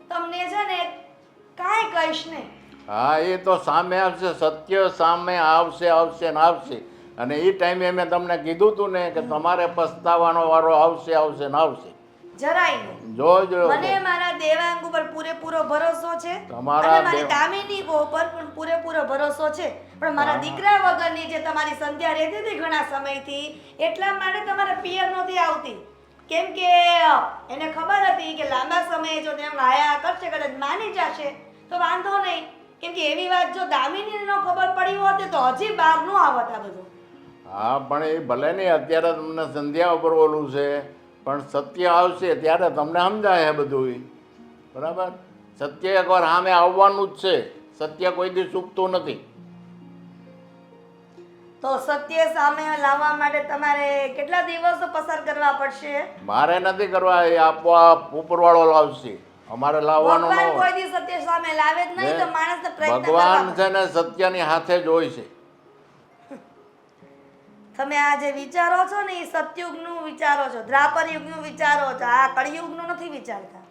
તમને છે ને કાંઈ કહીશ નહીં. હા, એ તો સામે આવશે, સત્ય સામે આવશે આવશે ને આવશે. અને એ ટાઈમે મેં તમને કીધું હતું ને કે તમારે પસ્તાવાનો વારો આવશે આવશે ને આવશે. જરાય નહીં. જોજો. મને મારા દેવાંગ ઉપર પૂરેપૂરો ભરોસો છે તમારા અને મારી દેવ- દામિની ઉપર પણ પૂરેપૂરો ભરોસો છે. પણ મારા દીકરા વગરની જે તમારી સંધ્યા રહેતી હતી ઘણા સમયથી, એટલા માટે તમારા પિયર નહોતી આવતી. કેમ કે એને ખબર હતી કે લાંબા સમયે જો તેમ આયા કરશે, કદાચ માની જશે તો વાંધો નહીં. કેમ કે એવી વાત જો દામિનીને ન ખબર પડી હોત તો હજી બહાર ન આવત આ બધું. હા, પણ એ ભલે નહીં, અત્યારે તમને સંધ્યા ઉપર ઓલું છે, પણ સત્ય આવશે ત્યારે તમને સમજાય બધું. બરાબર? સત્ય એકવાર સામે આવવાનું જ છે. સત્ય કોઈ દી ચૂકતું નથી. તો સત્ય સામે લાવવા માટે તમારે કેટલા દિવસો પસાર કરવા પડશે? મારે નથી કરવા, એ આપોઆપ ઉપરવાળો લાવશે. અમારે લાવવાનું ન ભગવાન હોય. કોઈ દી સત્ય સામે લાવે જ નહીં, તો માણસને પ્રયત્ન ભગવાન કરવા છે ને સત્યની હાથે જ હોય છે. તમે આ જે વિચારો છો ને એ સતયુગનું વિચારો છો, દ્વાપર યુગનું વિચારો છો, આ કળિયુગનું નથી વિચારતા.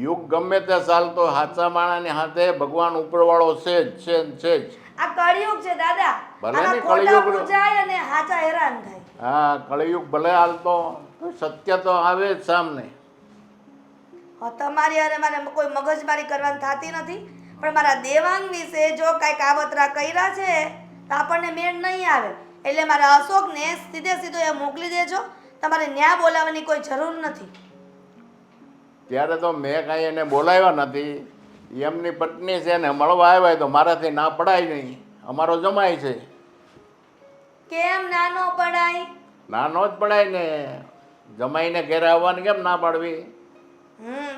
યુગ ગમે તે ચાલતો સાચા માણસની હાથે ભગવાન ઉપરવાળો છે જ છે જ છે જ. આ કળિયુગ છે દાદા. ભલે આમાં ને ખોટા કળિયુગ. પૂજાય અને હાચા હેરાન થાય. હા, કળિયુગ ભલે હાલતો તો સત્ય તો આવે જ સામને. હા, તમારી અરે મારે કોઈ મગજમારી કરવાની થતી નથી, પણ મારા દેવાંગ વિશે જો કાંઈ કાવતરા કર્યા છે તો આપણને મેળ નહીં આવે. એટલે મારા અશોકને સીધે સીધો એ મોકલી દેજો. તમારે ન્યા બોલાવવાની કોઈ જરૂર નથી. ત્યારે તો મેં કાંઈ એને બોલાવ્યા નથી. એમની પત્ની છે ને મળવા આવ્યા તો મારાથી ના પડાય નહીં. અમારો જમાઈ છે. કેમ નાનો પડાય? નાનો જ પડાય ને. જમાઈને ઘેરે આવવાની કેમ ના પાડવી?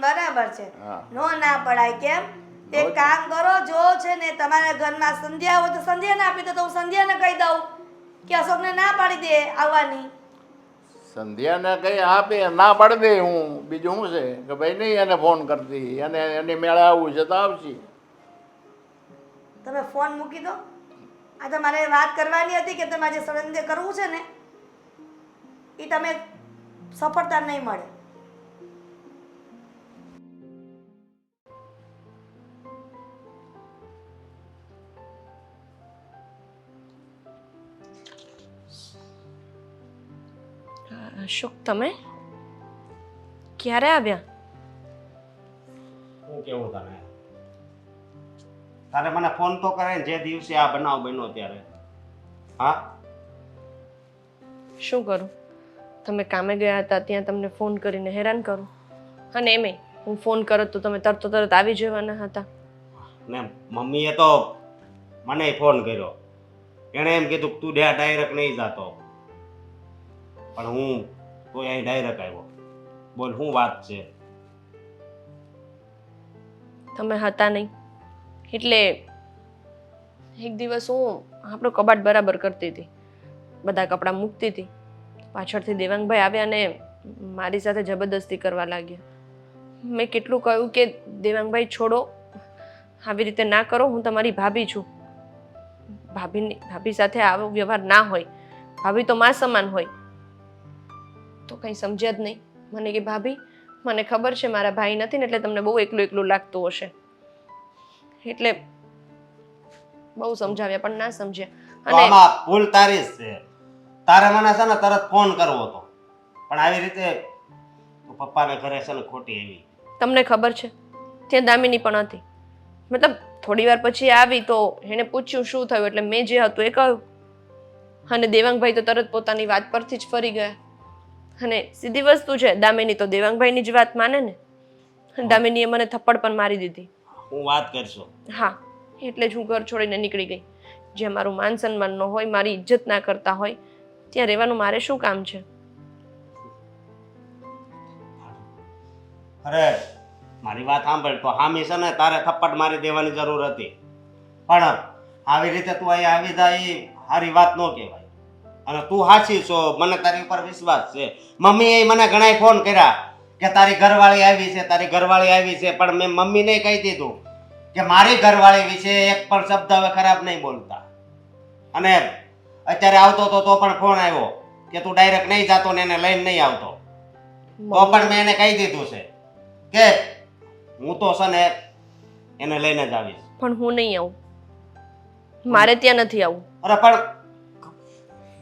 બરાબર છે. હા. નો ના પડાય. કેમ? તે કામ કરો, જો છે ને તમારા ઘરમાં સંધ્યા હોય તો સંધ્યા ના આપી દો, તો હું સંધ્યાને કહી દઉં કે અશોકને ના પાડી દે આવવાની. સંધ્યાને કઈ આપે ના પાડી દે હું. બીજું શું છે કે ભાઈ નહીં એને ફોન કરતી, અને એની મેળે આવવું છે તો આવશે. તમે ફોન મૂકી દો. આ તો મારે વાત કરવાની હતી કે તમારે જે ષડયંત્ર કરવું છે ને એ તમે સફળતા નહીં મળે. અશોક, તમે ક્યારે આવ્યા? શું કેવું તને? તારે મને ફોન તો કરે ને જે દિવસે આ બનાવ બન્યો ત્યારે. હા, શું કરું? તમે કામે ગયા હતા ત્યાં તમને ફોન કરીને હેરાન કરું, અને એમે હું ફોન કરત તો તમે તરત આવી જવાના હતા. ને મમ્મીએ તો મને ફોન કર્યો. એણે એમ કીધું કે તું ડાયરેક્ટ નહીં જાતો, પણ હું તો અહીં ડાયરેક્ટ આવ્યો. બોલ શું વાત છે? તમે હતા નહીં એટલે એક દિવસ હું આપણો કબાટ બરાબર કરતી હતી, બધા કપડાં મૂકતી હતી. પાછળથી દેવાંગભાઈ આવ્યા અને મારી સાથે જબરદસ્તી કરવા લાગ્યા. મેં કેટલું કહ્યું કે દેવાંગભાઈ છોડો, આવી રીતે ના કરો, હું તમારી ભાભી છું. ભાભી સાથે આવો વ્યવહાર ના હોય, ભાભી તો માં સમાન હોય. તો કંઈ સમજ્યા જ નહીં. મને કે ભાભી મને ખબર છે મારા ભાઈ નથી ને એટલે તમને બહુ એકલું એકલું લાગતું હશે. એટલે બહુ સમજાવ્યા પણ ના સમજ્યા. તો આમાં ભૂલ તારી જ છે. તારે મને છે ને તરત ફોન કરવો હતો, પણ આવી રીતે પપ્પાને ઘરે છે ને ખોટી આવી. તમને ખબર છે ત્યાં દામિની પણ હતી. મતલબ થોડી વાર પછી આવી તો એણે પૂછ્યું શું થયું, એટલે મેં જે હતું એ કહ્યું. અને દેવાંગભાઈ તો તરત પોતાની વાત પરથી જ ફરી ગયા. અને સીધી વસ્તુ છે, દામિની તો દેવાંગભાઈની જ વાત માને ને. દામિનીએ મને થપ્પડ પણ મારી દીધી. હું વાત કરશો? હા, એટલે જ હું ઘર છોડીને નીકળી ગઈ. જ્યાં મારું માન સન્માન ન હોય, મારી ઇજ્જત ના કરતા હોય, ત્યાં રહેવાનું મારે શું કામ છે? અરે મારી વાત સાંભળ, તો હામી છે ને તારે થપ્પડ મારી દેવાની જરૂર હતી, પણ આવી રીતે તું અહીંયા આવી જાય એ સારી વાત ન કહેવાય. અને તું સાચી છો, મને તારી ઉપર વિશ્વાસ છે. મમ્મીએ મને ઘણાય ફોન કર્યા કે તારી ઘરવાળી આવી છે, તારી ઘરવાળી આવી છે, પણ મેં મમ્મીને કહી દીધું કે મારી ઘરવાળી વિશે એક પણ શબ્દ હવે ખરાબ નહીં બોલતા. અને અત્યારે આવતો તો પણ ફોન આવ્યો કે તું ડાયરેક્ટ નહીં જાતો ને એને લઈને નહીં આવતો. તો પણ મેં એને કહી દીધું છે કે હું તો છે ને એને લઈને જ આવીશ. પણ હું નહીં આવું, મારે ત્યાં નથી આવું. અરે પણ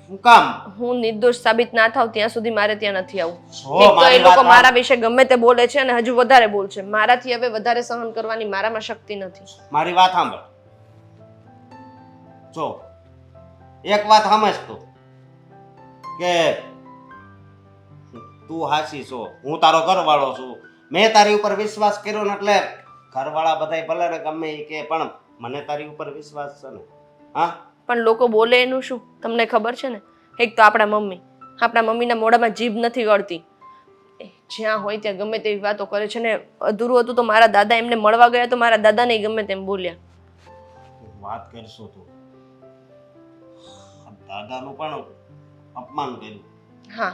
શું કામ? હું નિર્દોષ સાબિત ના થાવ ત્યાં સુધી મારે ત્યાં નથી આવું. જો એક તો એ મારી લોકો વાત મારા વિશે ગમે તે બોલે છે અને હજુ વધારે બોલશે. મારાથી હવે વધારે સહન કરવાની મારામાં શક્તિ નથી. મારી વાત સાંભળ. જો એક વાત સમજ તું કે તું હાચી છો, હું તારો ઘરવાળો છું. મેં તારી ઉપર વિશ્વાસ કર્યો ને એટલે ઘરવાળા બધાય ભલે ને ગમે એ કે પણ મને તારી ઉપર વિશ્વાસ છે ને. હા પણ લોકો બોલે એનું શું તમને ખબર છે ને? એક તો આપણા મમ્મીના મોઢામાં જીભ નથી ગળતી. એ જ્યાં હોય ત્યાં ગમે તેવી વાતો કરે છે ને. અધૂરું હતું તો મારા દાદા એમને મળવા ગયા તો મારા દાદાને ગમે તેમ બોલ્યા. વાત કરશો તું, દાદાનું પણ અપમાન કર્યું. હા,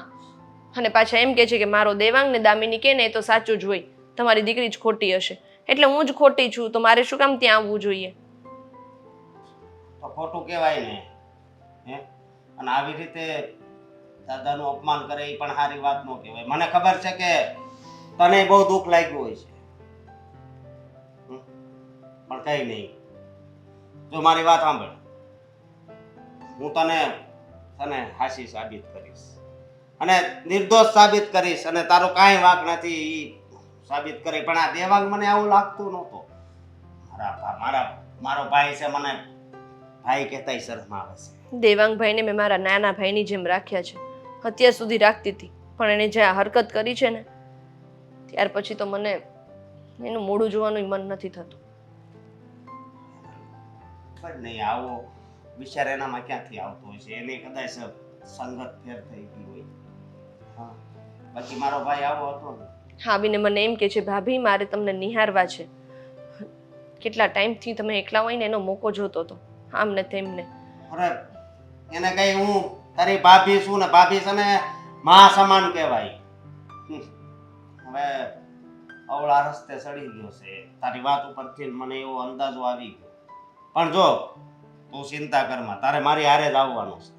અને પાછા એમ કહે છે કે મારો દેવાંગ ને દામિની કે ને એ તો સાચું જ હોય, તમારી દીકરી જ ખોટી હશે. એટલે હું જ ખોટી છું તો મારે શું કામ ત્યાં આવવું જોઈએ? તો ખોટું કહેવાય ને. હે અને આવી રીતે દાદાનું અપમાન કરે એ પણ સારી વાત ન કહેવાય. મને ખબર છે કે તને બહુ દુઃખ લાગ્યું હોય છે, પણ કઈ નહીં. જો મારી વાત સાંભળ, હું તને હાસી સાબિત કરીશ અને નિર્દોષ સાબિત કરીશ અને તારો કાંઈ વાંક નથી ઈ સાબિત કરી. પણ આ દેવાંગ મને આવું લાગતું નહોતું. મારો ભાઈ છે, મને ભાઈ કહેતાય શરમ આવે છે. દેવાંગભાઈને મેં મારા નાના ભાઈની જેમ રાખ્યા છે, અત્યાર સુધી રાખતી હતી. પણ એને જે આ હરકત કરી છે ને ત્યાર પછી તો મને એનું મોઢું જોવાનું મન નથી થતું. પણ નહીં આવો વિચાર એનામાં ક્યાંથી આવતો હોય છે? એને કદાચ સંગત ફેર થઈ ગઈ હોય. હા, બાકી મારો ભાઈ આવો હતો ને. આવીને મને એમ કે છે ભાભી મારે તમને નિહારવા છે. કેટલા ટાઈમથી તમે એકલા હોય ને એનો મોકો જોતો હતો, આમ ને તેમને. અરે એને કઈ હું તારી ભાભી છું ને, ભાભી છે ને મા સમાન કહેવાય. હવે અવળા રસ્તે ચડી ગયો છે તારી વાત ઉપરથી મને એવો અંદાજો આવી ગયો. પણ જો તું ચિંતા કરમાં, તારે મારી હારે જ આવવાનું છે.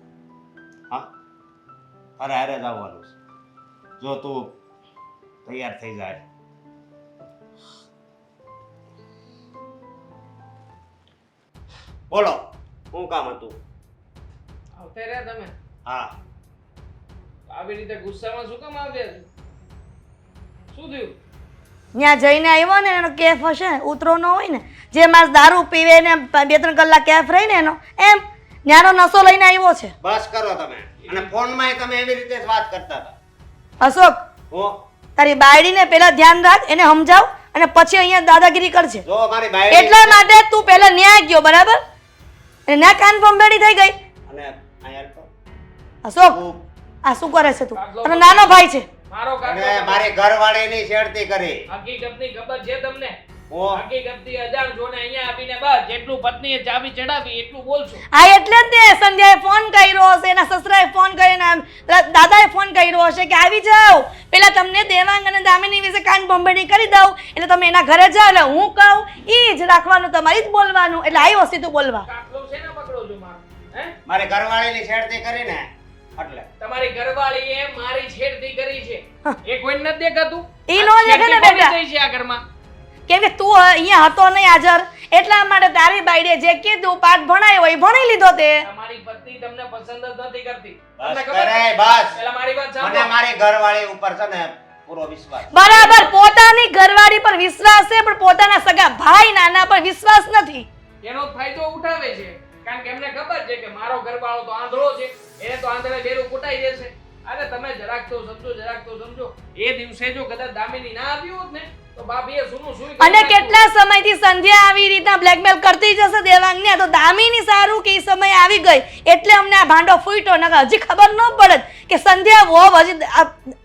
હા, તારે હારે જ આવવાનું છે. જો તું તૈયાર થઈ જાય. બોલો શું કામ હતું? આવતે રહ્યા તમે હા, આવી રીતે ગુસ્સામાં શું કામ આવ્યા છો? શું થયું? ત્યાં જઈને આવ્યો ને એનો કેફ હશે ને, ઉતરો ન હોય ને, જે માણસ દારૂ પીવે ને 2-3 કલાક કેફ રહી ને એનો, એમ ત્યાંનો નશો લઈને આવ્યો છે. બસ કરો તમે. અને ફોનમાં તમે એવી રીતે જ વાત કરતા હતા. અશોક, હો તારી બાયડીને પહેલા ધ્યાન રાખ, એને સમજાવ અને પછી અહીંયા દાદાગીરી કરજે. જો મારી બાઈ એટલા માટે તું પહેલા ન્યાય ગયો, બરાબર? અને ના કાન પંબેડી થઈ ગઈ. અને અહીંયા તો અશોક, આ શું કરે છે તું? અને નાનો ભાઈ છે. મારો અને કાકો મારી ઘરવાળીની છેડતી કરી. હકીકતની ખબર છે તમને? હો હકીકતથી અજાણ જોને અહીંયા આવીને બસ જેટલું પત્નીએ ચાવી ચડાવી એટલું બોલશો. આ એટલે જ ને સંધ્યાએ ફોન કર્યો હશે, એના સસરાએ ફોન કરીને દાદાએ ફોન કર્યો હશે કે આવી જાઓ, પેલા તમને દેવાંગ અને દામિની વિશે કાન ભંભેણી કરી દઉં એટલે તમે એના ઘરે જાઓ. એટલે હું કહું ઈ જ રાખવાનું, તમારી જ બોલવાનું. એટલે આવ્યો સીધું બોલવા. કાટલો છે ને પકડો છો મારો? હે? મારી ઘરવાળીની છેડતી કરી ને એટલે તમારી ઘરવાળીએ મારી છેડતી કરી છે. એ કોઈને નથી દેખાતું? ઈ નો દેખે ને છેડતી બેટા. કોની થઈ છે આ ઘરમાં? કેમ કે તું અહીંયા હતો નહીં હાજર, એટલા માટે તારી બાયડીએ જે કીધું પાઠ ભણાયો એ ભણી લીધો તે. તમારી પત્ની તમને પસંદ જ નથી કરતી. બસ તમને ખબર કરે છે? બસ. પહેલા મારી વાત મને સાંભળો. મારી ઘરવાળી ઉપર છે ને પૂરો વિશ્વાસ. બરાબર, પોતાની ઘરવાળી પર વિશ્વાસ છે પણ પોતાના સગા ભાઈ નાના પર વિશ્વાસ નથી. એનો ફાયદો ઉઠાવે છે કારણ કે એમને ખબર છે કે મારો ઘરવાળો તો આંધળો છે, એને તો આંધળે બેરું કૂટાઈ દેશે. અરે તમે જરાક તો સમજો, જરાક તો સમજો. એ દિવસે જો કદાચ દામિની ના આવી હોત ને તો બાપીએ સુનું સુઈ અને કેટલા સમયથી સંધ્યા આવી રીતના બ્લેકમેલ કરતી જશે દેવાંગને, તો દામિની સારું કે ઈ સમય આવી ગઈ એટલે અમને આ ભાંડો ફૂટ્યો. નકર હજી ખબર ન પડે કે સંધ્યા વહુ હજી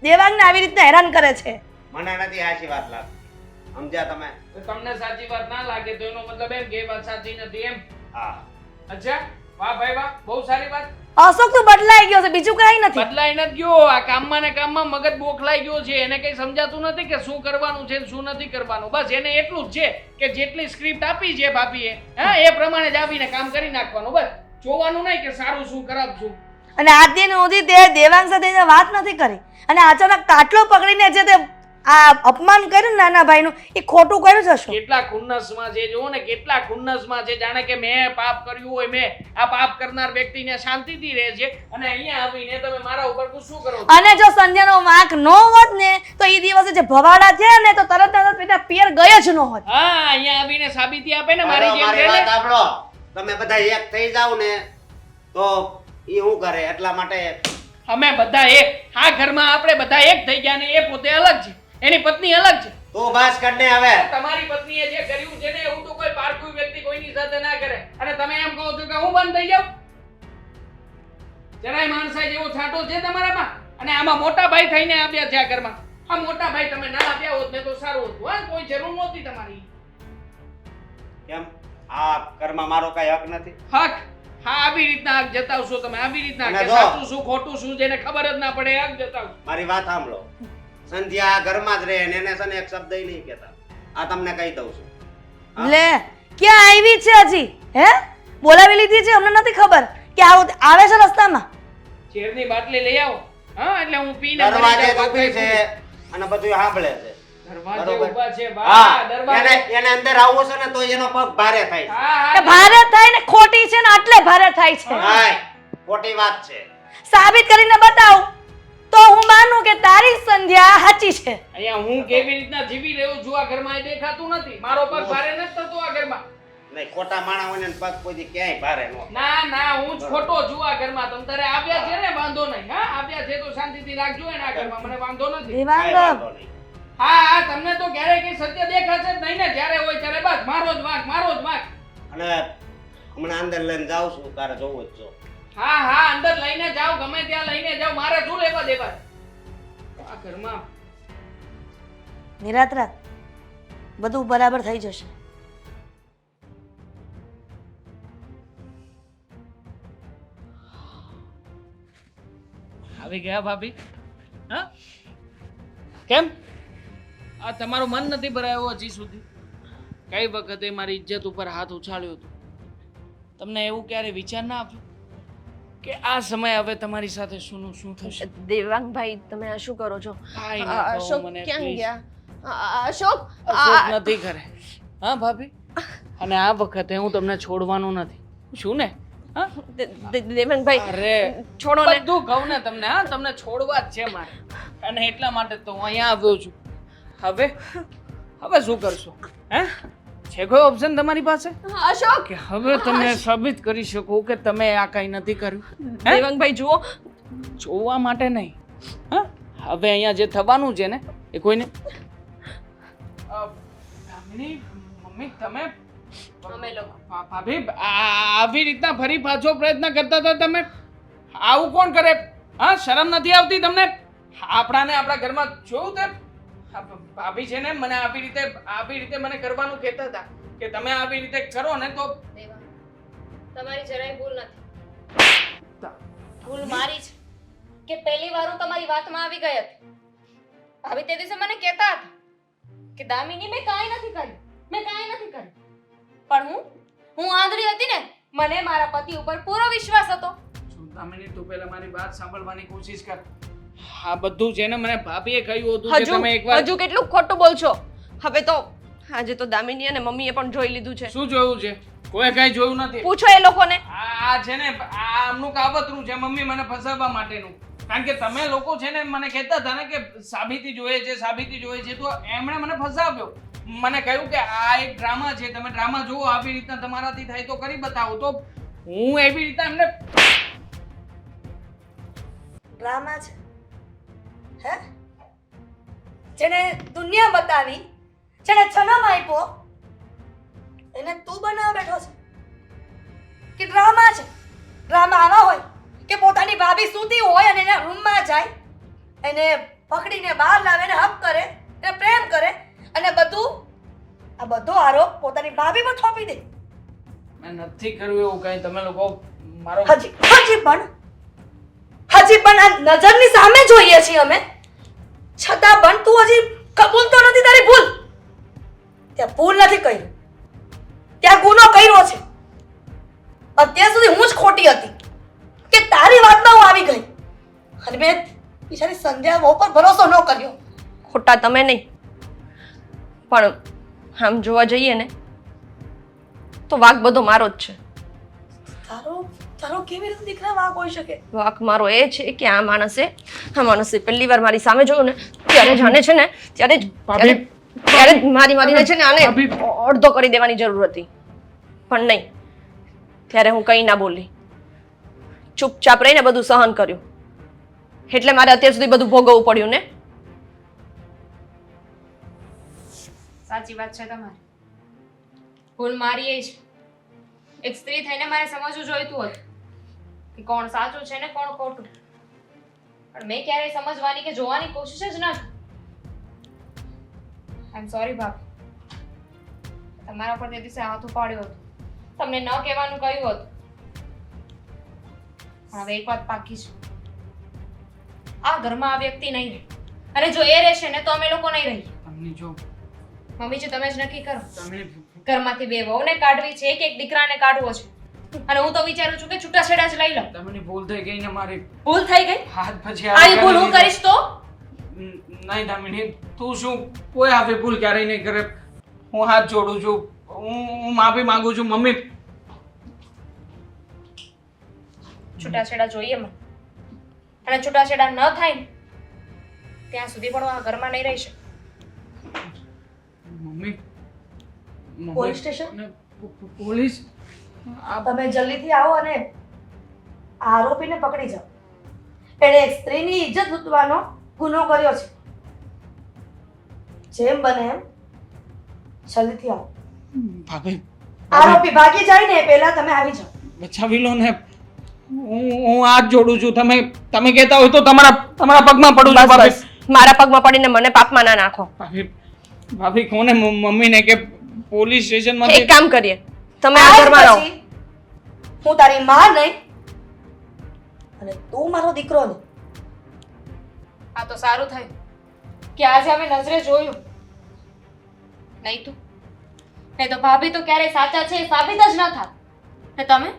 દેવાંગને આવી રીતના હેરાન કરે છે. મને નથી સાચી વાત લાગતી. સમજ્યા તમે? તો તમને સાચી વાત ના લાગે તો એનો મતલબ એમ કે એ વાત સાચી નથી એમ? હા. અચ્છા, વાહ ભાઈ વાહ, બહુ સારી વાત. અશોક તું બદલાઈ ગયો છે, બીજું કઈ નથી. બદલાઈ નથી ગયો. આ કામમાં ને કામમાં મગજ બોખલાઈ ગયો છે. એને કઈ સમજાતું નથી કે શું કરવાનું છે ને શું નથી કરવાનું. બસ એને એટલું જ છે કે જેટલી સ્ક્રિપ્ટ આપી છે ભાભીએ, હા, એ પ્રમાણે જ આવીને કામ કરી નાખવાનું. બસ જોવાનું નહીં કે સારું શું ખરાબ શું. અને આજ દિન સુધી તે દેવાંગ સાથે એને વાત નથી કરી અને અચાનક કાટલો પકડીને જે તે આ અપમાન કર્યું ને નાના ભાઈનું એ ખોટું કર્યું છે અશોક. કેટલા ખુન્નસમાં છે જુઓ ને, કેટલા ખુન્નસમાં છે, જાણે કે મેં પાપ કર્યું હોય. મેં આ પાપ કરનાર વ્યક્તિને શાંતિથી રહે છે અને અહીંયા આવીને તમે મારા ઉપર ગુસ્સો કરો છો. અને જો સંધ્યાનો વાંક ન હોત ને તો એ દિવસે જે ભવાડા થયા ને તો તરત તરત પેલા પિયર ગયો જ ન હોત. હા, અહીંયા આવીને સાબિતી આપે ને મારી જેમ મારી છે વાત ને. સાંભળો. તમે બધા એક થઈ જાવ ને તો ઈ શું કરે એટલા માટે અમે બધા એક, આ ઘરમાં આપણે બધા એક થઈ ગયા ને એ પોતે અલગ છે, એની પત્ની અલગ છે. તું બસ કરને હવે. તમારી પત્નીએ જે કર્યું છે ને એવું તો કોઈ પારખું વ્યક્તિ કોઈની સાથે ના કરે. અને તમે એમ કહો છો કે હું બંધ થઈ જાઉં? જરાય માણસાઈ જેવો છાંટો છે તમારામાં? અને આમાં મોટા ભાઈ થઈને આવ્યા છે આ ઘરમાં. આ મોટા ભાઈ તમે ના આવ્યા હોત ને તો સારું હતું. હા, કોઈ જરૂર નહોતી તમારી. કેમ આ ઘરમાં મારો કઈ હક નથી? હક? હા, આવી રીતના હક જતાવશો તમે, આવી રીતના અને કે જો. સાચું શું ખોટું શું જેને ખબર જ ના પડે હક જતાવશો. મારી વાત સાંભળો. સંધ્યા આ ઘરમાં જ રહે ને એને છે ને એક શબ્દ નહીં કહેતા. આ તમને કહી દઉં છું. હા? લે ક્યાં આવી છે હજી? હે બોલાવી લીધી છે અમને નથી ખબર કે આવે છે રસ્તામાં. ઝેરની બાટલી લઈ આવો. હા, એટલે હું પીને મરી દરવાજે જાઉં. ઊભી છે અને બધું સાંભળે છે. દરવાજે બરોબર. ઊભા છે બા, હા, દરવાજે. એને અંદર આવવું છે ને તો એનો પગ ભારે થાય છે. હા, કે હા. ભારે થાય ને ખોટી છે ને એટલે ભારે થાય છે. હાય, ખોટી વાત છે. સાબિત કરીને બતાવ તો હું માનું કે તારી સંધ્યા સાચી છે. અહીંયા હું કેવી રીતના જીવી રહ્યો છું આ ઘરમાં એ દેખાતું નથી. મારો પગ ભારે નથી થતો આ ઘરમાં. નહીં, ખોટા માણા હોય ને પગ કોઈ દી ક્યાંય ભારે ન થાય. ના ના, હું જ ખોટો છું આ ઘરમાં. તમ તારે આવ્યા છે ને વાંધો નહીં. હા, આવ્યા છે તો શાંતિથી રાખજો એને આ ઘરમાં, મને વાંધો નથી. કાંઈ દેવાંગ વાંધો નહીં. હા હા, તમને તો ક્યારેય કઈ સત્ય દેખાશે જ નહીં ને. જ્યારે હોય ત્યારે બસ મારો જ વાંક, મારો જ વાંક. અને હમણાં અંદર લઈને જાઉં છું તારે જોવું જ જો. હા હા, અંદર લઈને જાઓ, ગમે ત્યાં લઈને જાઓ, મારે શું લેવા દેવા આ ઘરમાં. નિરાત રાખ બધું બરાબર થઈ જશે. આવી ગયા ભાભી? હા, કેમ આ તમારું મન નથી ભરાયું હજી સુધી? કઈ વખતે મારી ઇજ્જત ઉપર હાથ ઉછાળ્યો હતો? તમને એવું ક્યારે વિચાર ના આવ્યો કે આ સમય હવે તમારી સાથે શું શું થશે? દેવાંગભાઈ તમે આ શું કરો છો? કાંઈ ના કહો અશોક મને, ક્યાં please. ગયા? અશોક અશોક નથી કરે. હા ભાભી, અને આ વખતે હું તમને છોડવાનો નથી. શું ને? હા, દેવાંગભાઈ અરે છોડો ને. બધું કહું ને તમને. હા, તમને છોડવા જ છે મારે, અને એટલા માટે તો હું અહીંયા આવ્યો છું. હવે હવે શું કરશો? હે, છે કોઈ ઓપ્શન તમારી પાસે અશોક કે હવે તમે સાબિત કરી શકો કે તમે આ કઈ નથી કર્યું? હે? દેવાંગભાઈ જુઓ. જોવા માટે નહીં. હા, હવે અહીંયા જે થવાનું છે ને એ કોઈને દામિની, મમ્મી તમે અમે લોકો. ભાભી આવી રીતના ફરી પાછો પ્રયત્ન કરતા હતા તમે? આવું કોણ કરે? હા, શરમ નથી આવતી તમને? આપણાને આપણા ઘરમાં જોયું તે ભાભી છે ને મને આવી રીતે મને કરવાનું કહેતા હતા કે તમે આવી રીતે કરો ને તો તમારી જરાય ભૂલ નથી. ભૂલ મારી છે કે પહેલી વાર હું તમારી વાતમાં આવી ગઈ હતી. ભાભી તે દિવસે મને કહેતા હતા કે દામિની મેં કાંઈ નથી કર્યું, મેં કાંઈ નથી કર્યું. પણ હું આંધળી હતી ને, મને મારા પતિ ઉપર પૂરો વિશ્વાસ હતો. શું દામિની, તું પહેલા મારી વાત સાંભળવાની કોશિશ કર. આ બધું છે ને મને ભાભીએ કહ્યું હતું કે તમે એકવાર હજુ કેટલું ખોટું બોલશો? હવે તો આજે તો દામિની અને મમ્મીએ પણ જોઈ લીધું છે. શું જોયું છે? કોઈ કઈ જોયું નથી. પૂછો એ લોકોને. આ છે ને આ આમનું કાવતરું છે મમ્મી મને ફસાવવા માટેનું. કારણ કે તમે લોકો છે ને મને કહેતા હતા ને કે સાબિતી જોઈએ છે, સાબિતી જોઈએ છે, તો એમણે મને ફસાવ્યો. મને કહ્યું કે આ એક ડ્રામા છે, તમે ડ્રામા જુઓ, આવી રીતના તમારાથી થાય તો કરી બતાવો. તો હું એવી રીતના એમને ડ્રામા છે હે જેને દુનિયા બતાવી, જેને જન્મ આપ્યો, એને તું બનાવવા બેઠો છે કે ડ્રામા છે? ડ્રામા આવા હોય કે પોતાની ભાભી સૂતી હોય અને એના રૂમમાં જાય, એને પકડીને બહાર લાવે, એને હક કરે, એને પ્રેમ કરે અને આ બધો આરોપ પોતાની ભાભી પર થોપી દે. મેં નથી કર્યું એવું કઈ. તમે લોકો મારો હજી પણ આ નજરની સામે જોઈએ છીએ અમે, છતાં પણ તું હજી કબૂલ તો નથી તારી ભૂલ. ત્યાં ભૂલ નથી કર્યું, ત્યાં ગુનો કર્યો છે. અત્યાર સુધી હું જ ખોટી હતી કે તારી વાતમાં હું આવી ગઈ અને મેં બિચારી સંધ્યા બહુ પર ભરોસો ન કર્યો. ખોટા તમે નહીં, પણ આમ જોવા જઈએ ને તો વાંક બધો મારો જ છે. તારો તારો કેવી રીતે દીકરા વાંક હોઈ શકે? વાંક મારો એ છે કે આ માણસે પહેલી વાર મારી સામે જોયું ને ત્યારે જાણે છે ને ત્યારે જ મારીને છે ને આને અડધો કરી દેવાની જરૂર હતી, પણ નહીં. ત્યારે હું કંઈ ના બોલી, ચૂપચાપ રહીને બધું સહન કર્યું, એટલે મારે અત્યાર સુધી બધું ભોગવવું પડ્યું ને. સાચી વાત છે તમારી. ભૂલ મારી એ છે. એક સ્ત્રી થઈને મારે સમજવું જોઈતું હતું કે કોણ સાચું છે ને કોણ ખોટું, પણ મેં ક્યારેય સમજવાની કે જોવાની કોશિશ જ ન કરી. આઈ એમ સોરી ભાભી, તમારા પર તે દિવસે હાથ ઉપાડ્યો હતો, તમને ન કહેવાનું કહ્યું હતું, પણ હવે એક વાત પાકી છે, આ ઘરમાં આ વ્યક્તિ નહીં રહે, અને જો એ રહેશે ને તો અમે લોકો નહીં રહીએ. તમને જો મમ્મીજી તમે જ નક્કી કરો. તમને ઘરમાંથી બે વહુને કાઢવી છે કે એક દીકરાને કાઢવો છે, અને હું તો વિચારું છું કે છૂટાછેડા જ લઈ લઉં. તમને ભૂલ થઈ ગઈ ને મારી. ભૂલ થઈ ગઈ? હાથ પછી આવી ભૂલ હું કરીશ તો? નહીં દામિની, તું શું કોઈ આવી ભૂલ ક્યારેય નહીં કરે. હું હાથ જોડું છું, હું માફી માંગુ છું મમ્મી. છૂટાછેડા જોઈએ મને, અને છૂટાછેડા ન થાય ને ત્યાં સુધી પણ હું આ ઘરમાં નહીં રહી શકું. Mummy police station? પોલીસ? તમે જલ્દીથી આવો અને આરોપીને પકડી જાઓ. એણે એક સ્ત્રીની ઇજ્જત લૂંટવાનો ગુનો કર્યો છે. જેમ બને એમ જલ્દીથી આવો. ભાભી આરોપી ભાગી જાય ને એ પહેલા તમે આવી જાઓ. બચાવી લો ને. હું હાથ જોડું છું. તમે કહેતા હોય તો તમારા પગમાં પડું છું ભાભી. બસ મારા પગમાં પડીને મને પાપમાં ના નાખો. ભાભી કોને મમ્મીને કે પોલીસ સ્ટેશનમાં એક કામ કરીએ, તમે આ આજ ઘરમાં રહો. પછી હું તારી માં નહીં અને તું મારો દીકરો નહીં. આ તો સારું થયું કે આજે અમે નજરે જોયું. નહીં તું નહીં તો ભાભી તો ક્યારેય સાચા છે એ સાબિત જ ન થાત, ને તમે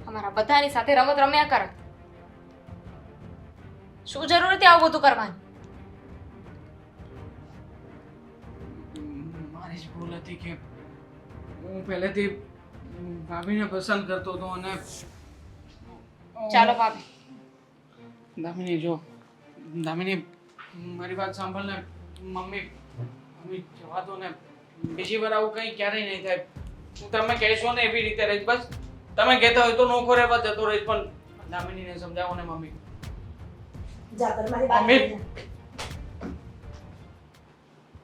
અમારા બધાની સાથે રમત રમ્યા કરત. શું જરૂર હતી આવું બધું કરવાની? મારી જ ભૂલ હતી કે હું પહેલેથી ભાભીને પસંદ કરતો હતો અને ચાલો ભાભી. દામિની જો, દામિની મારી વાત સાંભળ ને. મમ્મી જવા દો ને. બીજી વાર આવું કંઈ ક્યારેય નહીં થાય. તમે કહેશો ને એવી રીતે રહીશ. બસ તમે કહેતા હોય તો નોખો રહેવા જતો રહીશ, પણ દામિનીને સમજાવો ને મમ્મી. જા ઘરમાંથી બહાર મમ્મી. નીકળી જા.